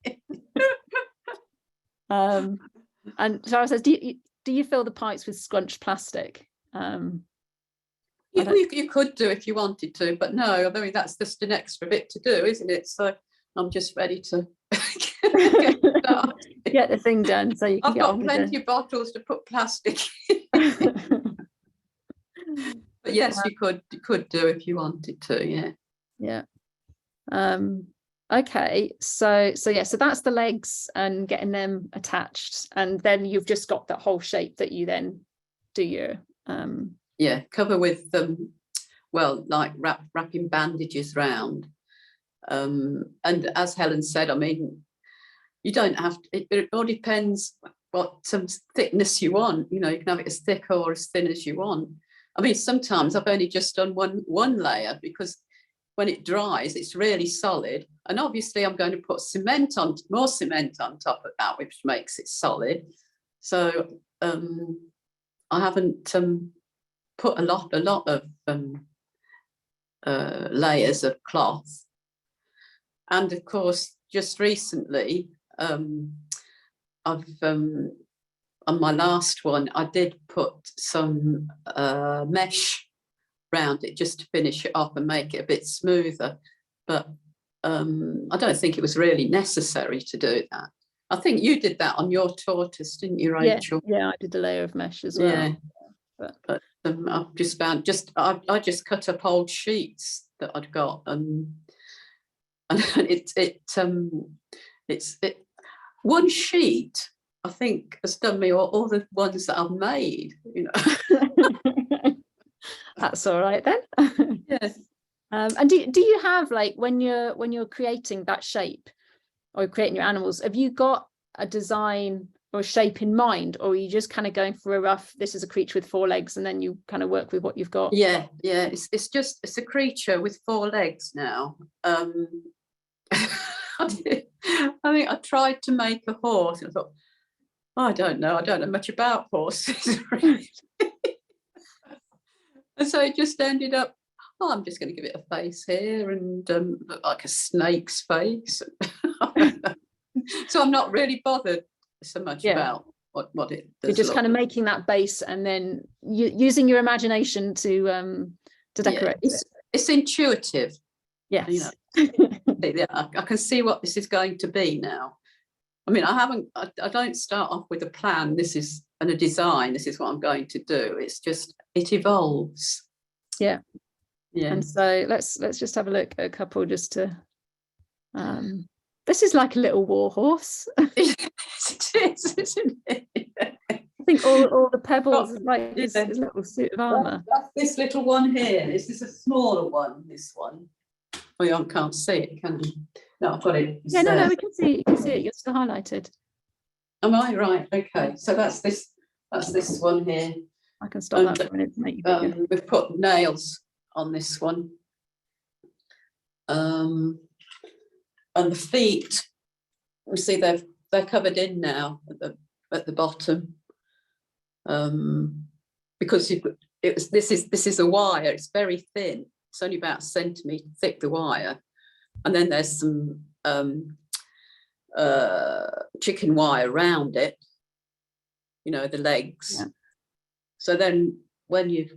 And Sarah says, do you fill the pipes with scrunched plastic? You could do if you wanted to, but no, I mean, that's just an extra bit to do, isn't it? So I'm just ready to get started. Get the thing done so you can I've get got on with plenty of bottles to put plastic in. But yes, you could do if you wanted to, yeah. Yeah. Okay, so that's the legs and getting them attached, and then you've just got that whole shape that you then do your yeah, cover with well, like wrapping bandages round. And as Helen said, I mean, you don't have to, it all depends what thickness you want. You know, you can have it as thick or as thin as you want. I mean, sometimes I've only just done one layer, because when it dries, it's really solid. And obviously I'm going to put more cement on top of that, which makes it solid. So I haven't put a lot of layers of cloth. And of course, just recently, I've on my last one, I did put some mesh round it just to finish it off and make it a bit smoother. But I don't think it was really necessary to do that. I think you did that on your tortoise, didn't you, Rachel? Yeah, I did a layer of mesh as well. Yeah. But I've just found I just cut up old sheets that I'd got, and it's one sheet, I think, has done me all the ones that I've made, you know. That's all right then. Yes. And do you have, like, when you're creating that shape or creating your animals, have you got a design or a shape in mind, or are you just kind of going for a rough, this is a creature with 4 legs, and then you kind of work with what you've got? Yeah, it's a creature with 4 legs now. I think I tried to make a horse, and I thought, I don't know much about horses, really. And so it just ended up, I'm just going to give it a face here and look like a snake's face. So I'm not really bothered so much about what it does. You're just kind of making that base, and then using your imagination to decorate. Yeah, it's intuitive. Yes. You know, I can see what this is going to be now. I mean, I don't start off with a plan. This is a design. This is what I'm going to do. It's just, it evolves. Yeah. Yeah. And so let's just have a look at a couple just to. This is like a little war horse. It is, isn't it? I think all the pebbles is like his little suit of armour. That's this little one here. This is a smaller one. This one. Oh, you can't see it, can you? No, I've got it. Yeah, no, we can see. You can see it. You're still highlighted. Am I right? Okay, so that's this one here. I can stop that for a minute to make you bigger. We've put nails on this one. and the feet, you see they're covered in now at the bottom, because this is a wire. It's very thin. It's only about a centimetre thick, the wire, and then there's some chicken wire around it. You know, the legs. Yeah. So then when you've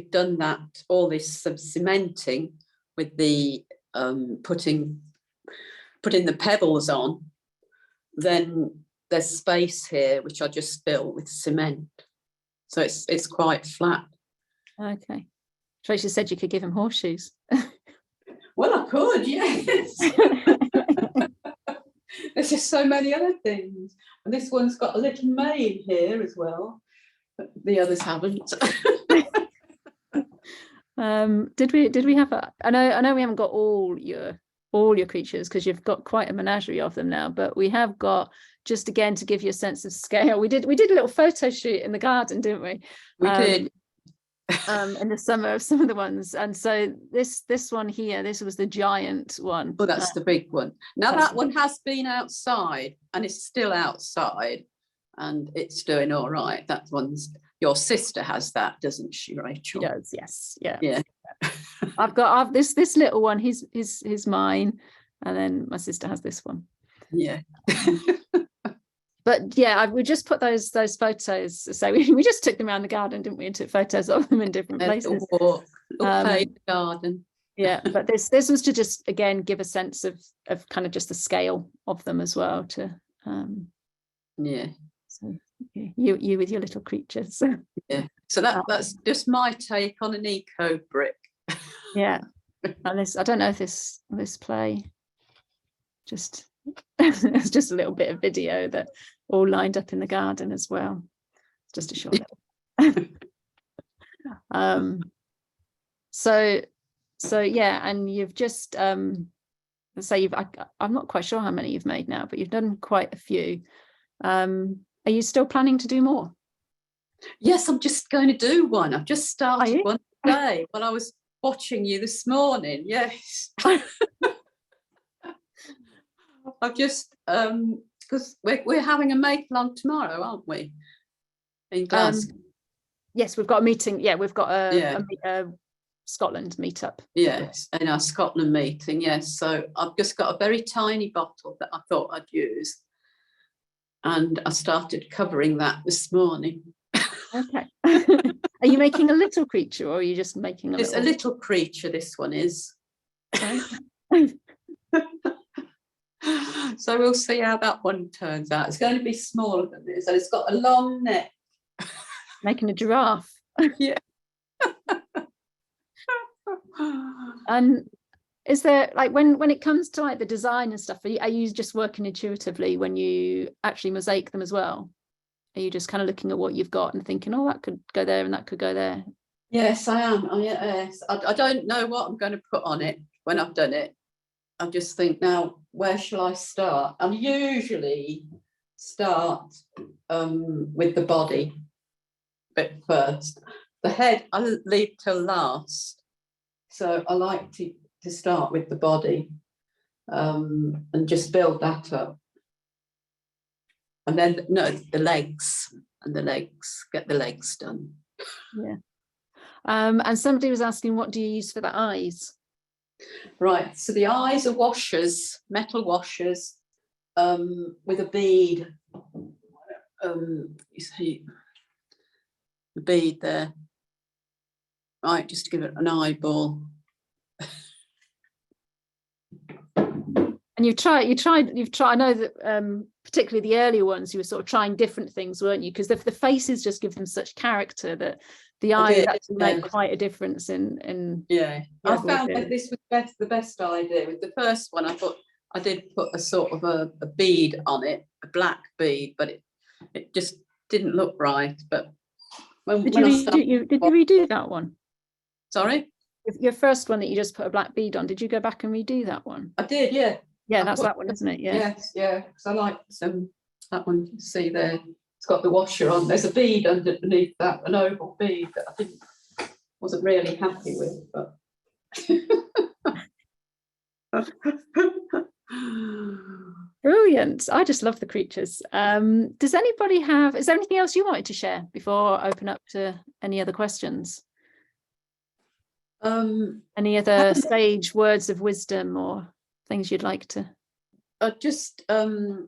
done that, all this cementing with the putting the pebbles on, then there's space here which I just fill with cement, so it's quite flat. Okay. Tracy said you could give him horseshoes. Well, I could, yes. There's just so many other things, and this one's got a little mane here as well, but the others haven't. Did we have I know we haven't got all your creatures, because you've got quite a menagerie of them now, but we have got, just again to give you a sense of scale, we did a little photo shoot in the garden, didn't we? We did. In the summer of some of the ones, and so this one here, this was the giant one. Oh, that's the big one. Now that one has been outside and it's still outside and it's doing all right. That one's, your sister has that, doesn't she, Rachel? She does, yes. Yeah. I've this little one, he's mine, and then my sister has this one. Yeah. But yeah, we just put those photos. So we just took them around the garden, didn't we, and took photos of them in different places. Walk, the garden. Yeah, but this was to just again give a sense of kind of just the scale of them as well. To yeah. So you with your little creatures. Yeah. So that's just my take on an Ecobrick. Yeah, and this, I don't know if this play just. It's just a little bit of video that all lined up in the garden as well. Just a short little. So yeah, and you've just I'm not quite sure how many you've made now, but you've done quite a few. Are you still planning to do more? Yes, I'm just going to do one. I've just started one today when I was watching you this morning. Yes. I've just because we're having a make along tomorrow, aren't we? In Glasgow. Yes, we've got a meeting. Yeah, we've got a Scotland meetup. Yes, in our Scotland meeting. Yes, so I've just got a very tiny bottle that I thought I'd use, and I started covering that this morning. Okay. Are you making a little creature, or are you just making It's a little creature? This one is. Okay. So we'll see how that one turns out. It's going to be smaller than this, and it's got a long neck. Making a giraffe. Yeah. And is there, like, when it comes to like the design and stuff, are you just working intuitively when you actually mosaic them as well? Are you just kind of looking at what you've got and thinking, oh, that could go there and that could go there? Yes, I am. Yes. I don't know what I'm going to put on it when I've done it. I just think, now, where shall I start? I usually start with the body bit first. The head I leave till last. So I like to start with the body and just build that up. And then, the legs, get the legs done. Yeah. And somebody was asking, what do you use for the eyes? Right, so the eyes are washers, metal washers, with a bead. You see the bead there. Right, just to give it an eyeball. And you've tried. I know that particularly the earlier ones, you were sort of trying different things, weren't you? Because the faces just give them such character that the eyes actually make quite a difference in yeah. I found that this was the best idea. With the first one, I thought I did put a sort of a bead on it, a black bead, but it just didn't look right. But did you redo that one? Sorry? Your first one that you just put a black bead on, did you go back and redo that one? I did, yeah. Yeah, that's that one, isn't it? Yeah. Yes, yeah. Because I like that one. You see there, it's got the washer on. There's a bead underneath that, an oval bead that I wasn't really happy with, but Brilliant. I just love the creatures. Does anybody is there anything else you wanted to share before I open up to any other questions? Any other sage words of wisdom or things you'd like to? Just Helen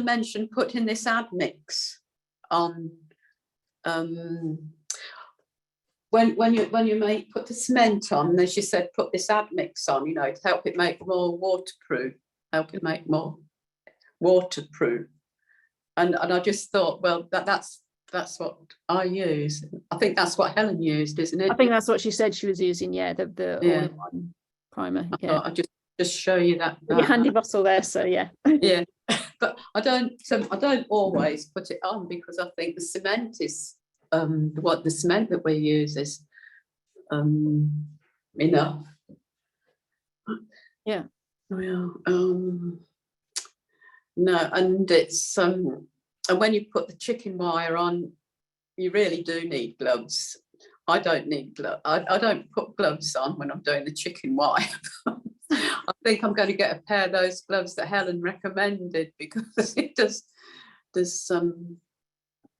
mentioned putting this admix on when you put the cement on, and as you said, put this admix on, you know, to help it make more waterproof, and I just thought, well, that's what I use. I think that's what Helen used, isn't it? I think that's what she said she was using. Yeah, the Yeah. all-in-one primer. I Yeah, thought I'd just show you that. your handy bottle there. So yeah. Yeah, but I don't always put it on because I think the cement is the cement that we use is enough. Yeah. Well, no, and it's and when you put the chicken wire on, you really do need gloves. I don't need gloves. I don't put gloves on when I'm doing the chicken wire. I think I'm going to get a pair of those gloves that Helen recommended because it does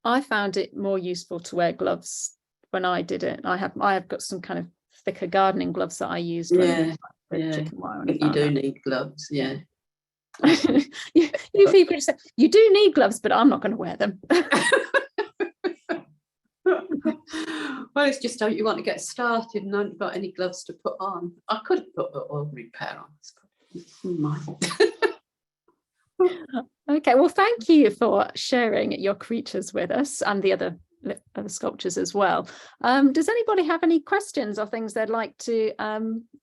I found it more useful to wear gloves when I did it. I have got some kind of thicker gardening gloves that I used. Yeah, chicken wire. And you do need gloves, yeah. you people just say you do need gloves, but I'm not going to wear them. Well, it's just how you want to get started and haven't got any gloves to put on. I could have put an ordinary pair on. Okay, well, thank you for sharing your creatures with us and the other sculptures as well. Does anybody have any questions or things they'd like to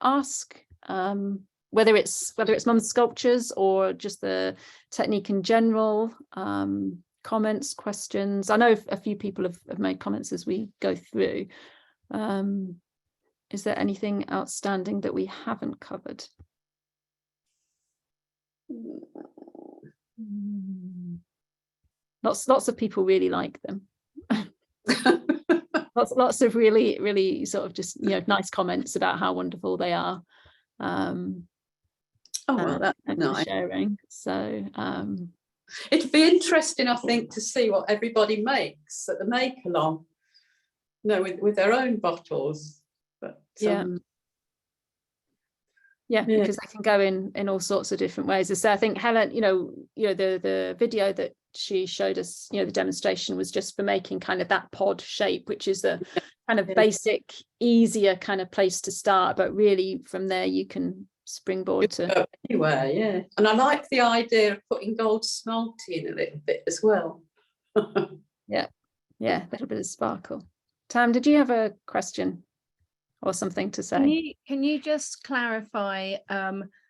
ask? Whether it's Mum's sculptures or just the technique in general, comments, questions. I know a few people have made comments as we go through. Is there anything outstanding that we haven't covered? Lots of people really like them. lots of really sort of just, you know, nice comments about how wonderful they are. Oh, well, that's nice. Sharing. So it'd be interesting, I think, to see what everybody makes at the make along, you know, with their own bottles. But yeah, because they can go in all sorts of different ways. So I think Helen, you know, the video that she showed us, you know, the demonstration was just for making kind of that pod shape, which is a kind of basic, easier kind of place to start. But really, from there, you can springboard to anywhere. Yeah, and I like the idea of putting gold smelty in a little bit as well. yeah, a little bit of sparkle. Tam, did you have a question or something to say? Can you just clarify,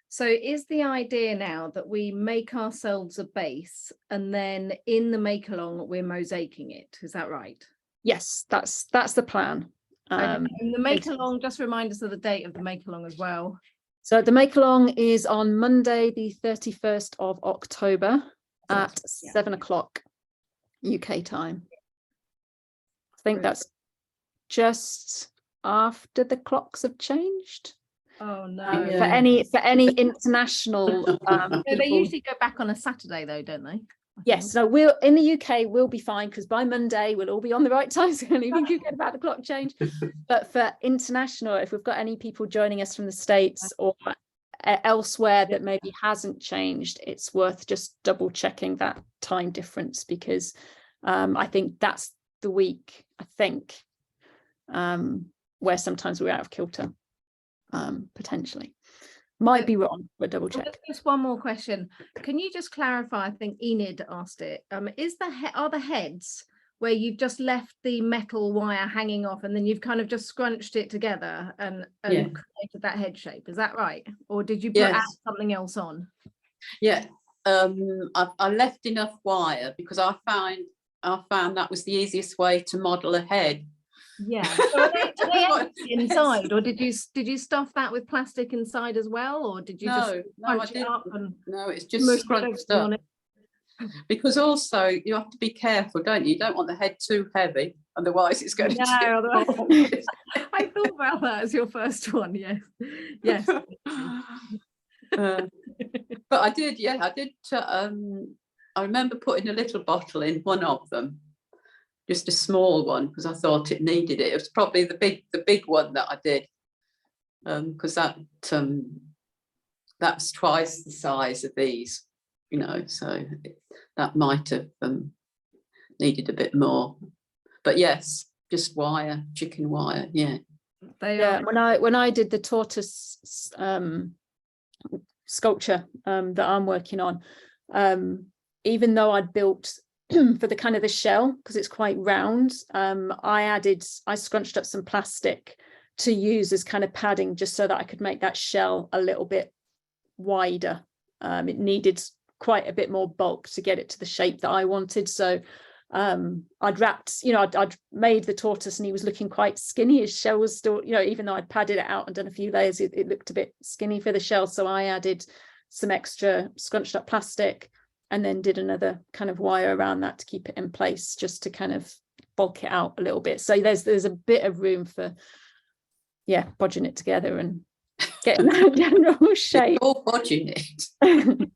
so is the idea now that we make ourselves a base and then in the make along we're mosaicing it, is that right? Yes, that's the plan. And the make along, just remind us of the date of the make along as well. So the make along is on Monday the 31st of October at 7 o'clock UK time. I think that's just after the clocks have changed. Oh no. For any international they usually go back on a Saturday though, don't they? Yes, so we'll in the UK we'll be fine because by Monday we'll all be on the right time, so we can get about the clock change. But for international, if we've got any people joining us from the States or elsewhere that maybe hasn't changed, it's worth just double checking that time difference, because I think that's the week, I think, where sometimes we're out of kilter, potentially. Might be wrong, but double check. Just one more question. Can you just clarify? I think Enid asked it. Are the heads where you've just left the metal wire hanging off and then you've kind of just scrunched it together and created that head shape? Is that right? Or did you put something else on? Yeah, I left enough wire because I found that was the easiest way to model a head. Yeah. So are they inside, or did you stuff that with plastic inside as well, or did you just crunch it up? No, it's just scrunched up. Because also you have to be careful, don't you? You don't want the head too heavy, otherwise it's going to tip. I thought about that as your first one. Yes. But I did, yeah, I did. I remember putting a little bottle in one of them, just a small one, because I thought it needed it. It was probably the big one that I did, because that's twice the size of these, you know, so that might have needed a bit more. But yes, just wire, chicken wire, yeah. Yeah, when I did the tortoise sculpture that I'm working on, even though I'd built for the kind of the shell, because it's quite round, I scrunched up some plastic to use as kind of padding, just so that I could make that shell a little bit wider. It needed quite a bit more bulk to get it to the shape that I wanted. So I'd wrapped, you know, I'd made the tortoise and he was looking quite skinny. His shell was still, you know, even though I'd padded it out and done a few layers, it looked a bit skinny for the shell. So I added some extra scrunched up plastic and then did another kind of wire around that to keep it in place, just to kind of bulk it out a little bit. So there's a bit of room for, yeah, bodging it together and getting that general shape. All bodging it.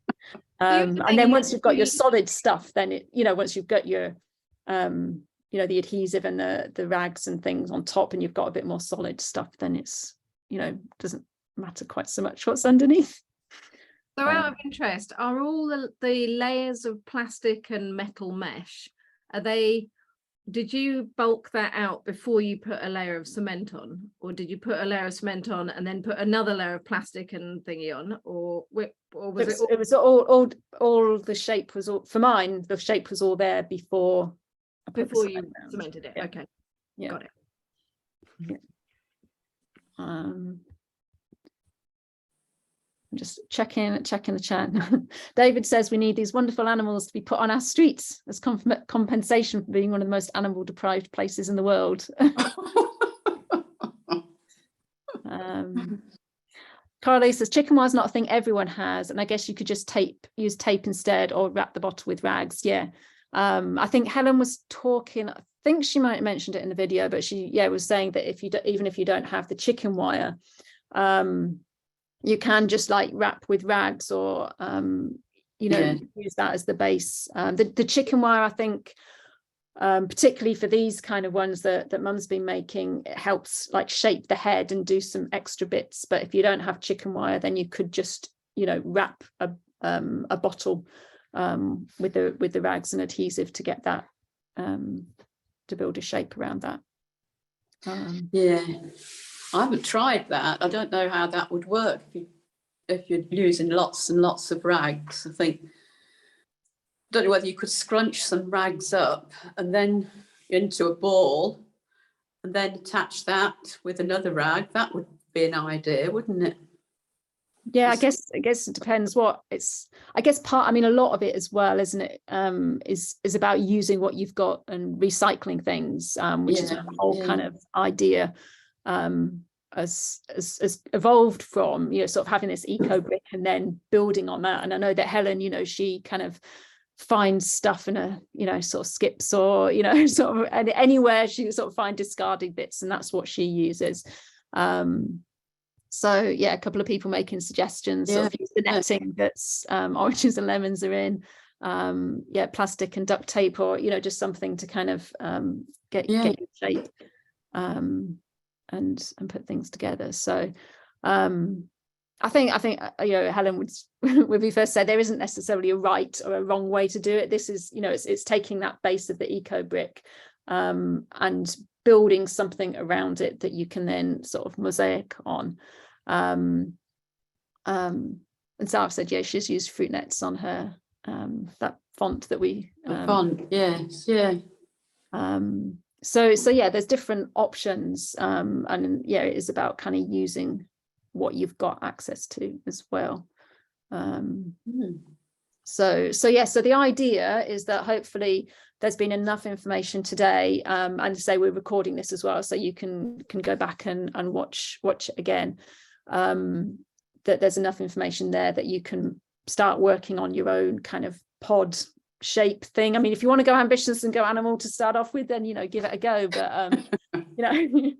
And then once you've got your solid stuff, then it, you know, once you've got your you know, the adhesive and the rags and things on top, and you've got a bit more solid stuff, then it's, you know, doesn't matter quite so much what's underneath. So out of interest, are all the layers of plastic and metal mesh, did you bulk that out before you put a layer of cement on, or did you put a layer of cement on and then put another layer of plastic and thingy on, or was it was all the shape was all, for mine, the shape was all there before you cemented it? Yeah. Okay, yeah, got it. Yeah. I'm just checking the chat. David says we need these wonderful animals to be put on our streets as compensation for being one of the most animal deprived places in the world. Carly says chicken wire is not a thing everyone has, and I guess you could just use tape instead, or wrap the bottle with rags. Yeah. I think Helen was talking, I think she might have mentioned it in the video, but she was saying that even if you don't have the chicken wire, you can just like wrap with rags, or you know, use that as the base. The chicken wire, I think, particularly for these kind of ones that Mum's been making, it helps like shape the head and do some extra bits. But if you don't have chicken wire, then you could just, you know, wrap a bottle with the rags and adhesive to get that to build a shape around that. Yeah, I haven't tried that. I don't know how that would work if you're using lots and lots of rags. I think, don't know whether you could scrunch some rags up and then into a ball and then attach that with another rag. That would be an idea, wouldn't it? Yeah, I guess it depends what it's, I guess I mean, a lot of it as well, isn't it, is about using what you've got and recycling things, which is where the whole kind of idea has evolved from, you know, sort of having this Ecobrick and then building on that. And I know that Helen, you know, she kind of finds stuff in a, you know, sort of skips, or, you know, sort of anywhere she sort of find discarded bits, and that's what she uses. So yeah, a couple of people making suggestions, sort of use the netting that's oranges and lemons are in, plastic and duct tape, or, you know, just something to kind of get your shape and put things together. So I think you know, Helen would be first say there isn't necessarily a right or a wrong way to do it. This is, you know, it's taking that base of the Ecobrick and building something around it that you can then sort of mosaic on. And Sarah said, yeah, she's used fruit nets on her that font that we font, yes, yeah. So yeah, there's different options, and yeah, it is about kind of using what you've got access to as well. So the idea is that hopefully there's been enough information today, and say we're recording this as well, so you can go back and watch it again, that there's enough information there that you can start working on your own kind of pod shape thing. I mean, if you want to go ambitious and go animal to start off with, then, you know, give it a go, but you know,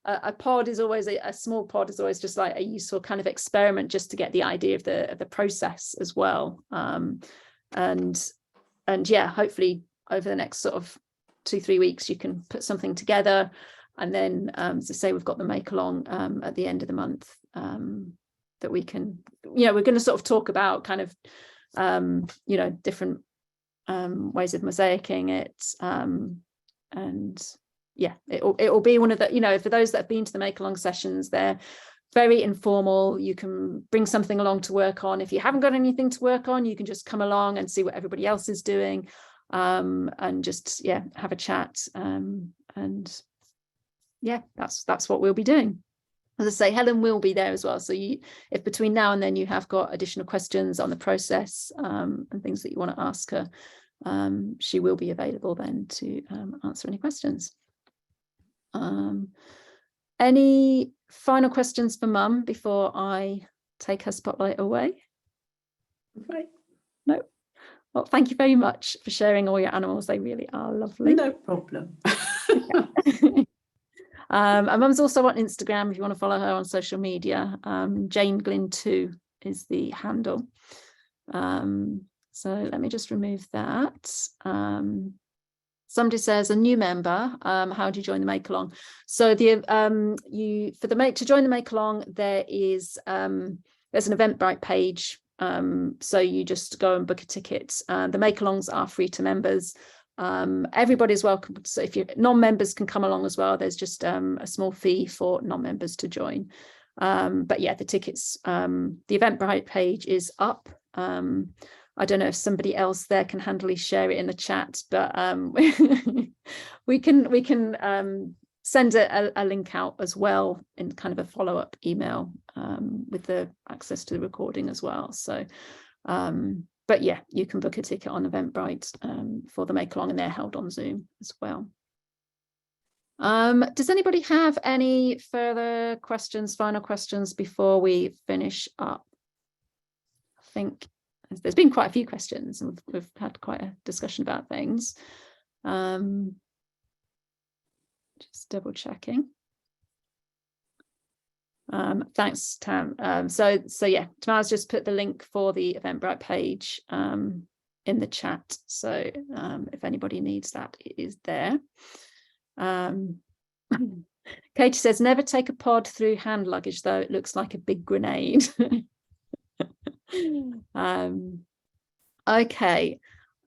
a pod is always a small pod is always just like a useful kind of experiment just to get the idea of the process as well. And yeah, hopefully over the next sort of 2-3 weeks you can put something together, and then to say we've got the make along at the end of the month, that we can, we're going to sort of talk about kind of different ways of mosaicing it, and yeah, it will be one of the, for those that have been to the make along sessions, they're very informal. You can bring something along to work on. If you haven't got anything to work on, you can just come along and see what everybody else is doing, and just have a chat, and yeah, that's what we'll be doing. As I say, Helen will be there as well, so if between now and then you have got additional questions on the process, and things that you want to ask her, she will be available then to answer any questions. Any final questions for Mum before I take her spotlight away? Right. No. Well, thank you very much for sharing all your animals. They really are lovely. No problem. And Mum's also on Instagram if you want to follow her on social media. Jane Glynn 2 is the handle. So let me just remove that. Somebody says, a new member, how do you join the make along? So to join the make along, there's an Eventbrite page. So you just go and book a ticket. The make alongs are free to members. Everybody's welcome. So if you non-members can come along as well. There's just a small fee for non-members to join. But yeah, the tickets, the Eventbrite page is up. I don't know if somebody else there can handily share it in the chat, but we can send a link out as well in kind of a follow-up email, with the access to the recording as well. So but yeah, you can book a ticket on Eventbrite for the make along, and they're held on Zoom as well. Does anybody have any further questions, final questions before we finish up? I think there's been quite a few questions, and we've had quite a discussion about things. Just double checking. Thanks, Tam. So yeah, Tamara's just put the link for the Eventbrite page in the chat. So if anybody needs that, it is there. Katie says, never take a pod through hand luggage, though it looks like a big grenade. Okay,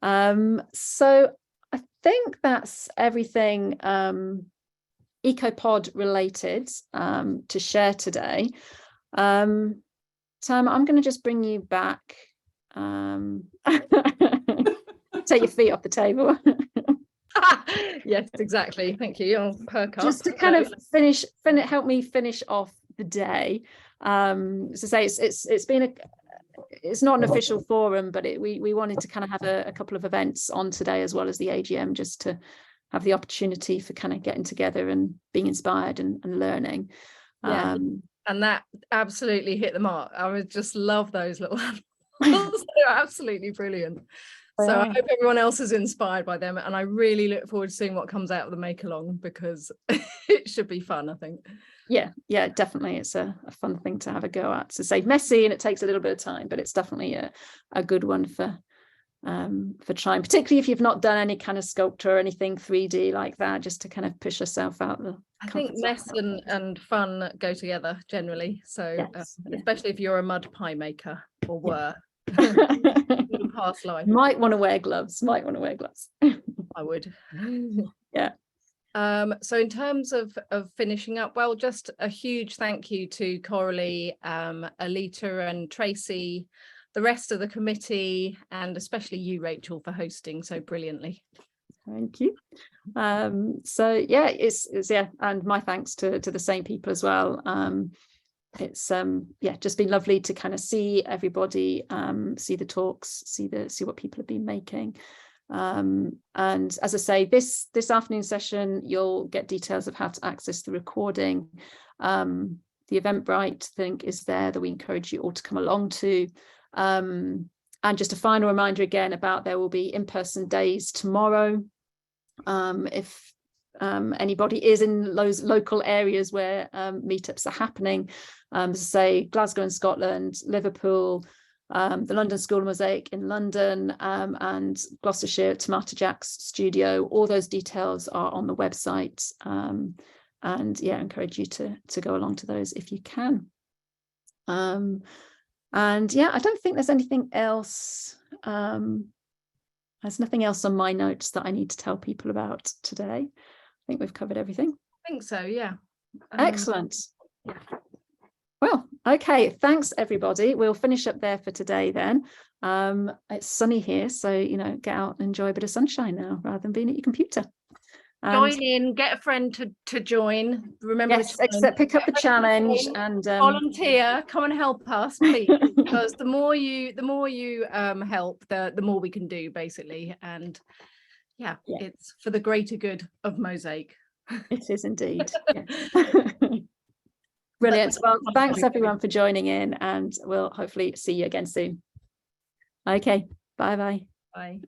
so I think that's everything EcoPod related to share today. Tam, I'm going to just bring you back. Take your feet off the table. Yes, exactly. Thank you. I'll perk up. Just to kind of help me finish off the day. To say it's not an official forum, but we wanted to kind of have a couple of events on today as well as the AGM, just to have the opportunity for kind of getting together and being inspired and learning. Yeah, and that absolutely hit the mark. I would just love those little animals. They're absolutely brilliant. So I hope everyone else is inspired by them, and I really look forward to seeing what comes out of the make along, because it should be fun, I think. Yeah, definitely. It's a fun thing to have a go at. So say messy and it takes a little bit of time, but it's definitely a good one for trying, particularly if you've not done any kind of sculpture or anything 3D like that, just to kind of push yourself out. I think mess and fun go together generally. So yes, especially if you're a mud pie maker or were. Past life. Might want to wear gloves. I would. Yeah. So in terms of finishing up, well, just a huge thank you to Coralie, Alita and Tracy, the rest of the committee, and especially you, Rachel, for hosting so brilliantly. Thank you. So yeah, it's and my thanks to the same people as well. It's just been lovely to kind of see everybody, see the talks, see what people have been making. And as I say, this afternoon session, you'll get details of how to access the recording. The Eventbrite link is there that we encourage you all to come along to. And just a final reminder again about there will be in-person days tomorrow. If anybody is in those local areas where meetups are happening. Say Glasgow in Scotland, Liverpool, the London School of Mosaic in London, and Gloucestershire Tomato Jack's studio. All those details are on the website, and yeah, I encourage you to go along to those if you can. And yeah, I don't think there's anything else. There's nothing else on my notes that I need to tell people about today. I think we've covered everything. I think so, yeah. Excellent. Well, okay, thanks everybody. We'll finish up there for today then. It's sunny here, so get out and enjoy a bit of sunshine now rather than being at your computer. Join in, get a friend to join. Remember, yes, pick up the challenge and volunteer. Come and help us, please, because the more you help, the more we can do, basically. And yeah, it's for the greater good of Mosaic. It is indeed. Brilliant. Well, thanks everyone for joining in, and we'll hopefully see you again soon. Okay, bye. Bye.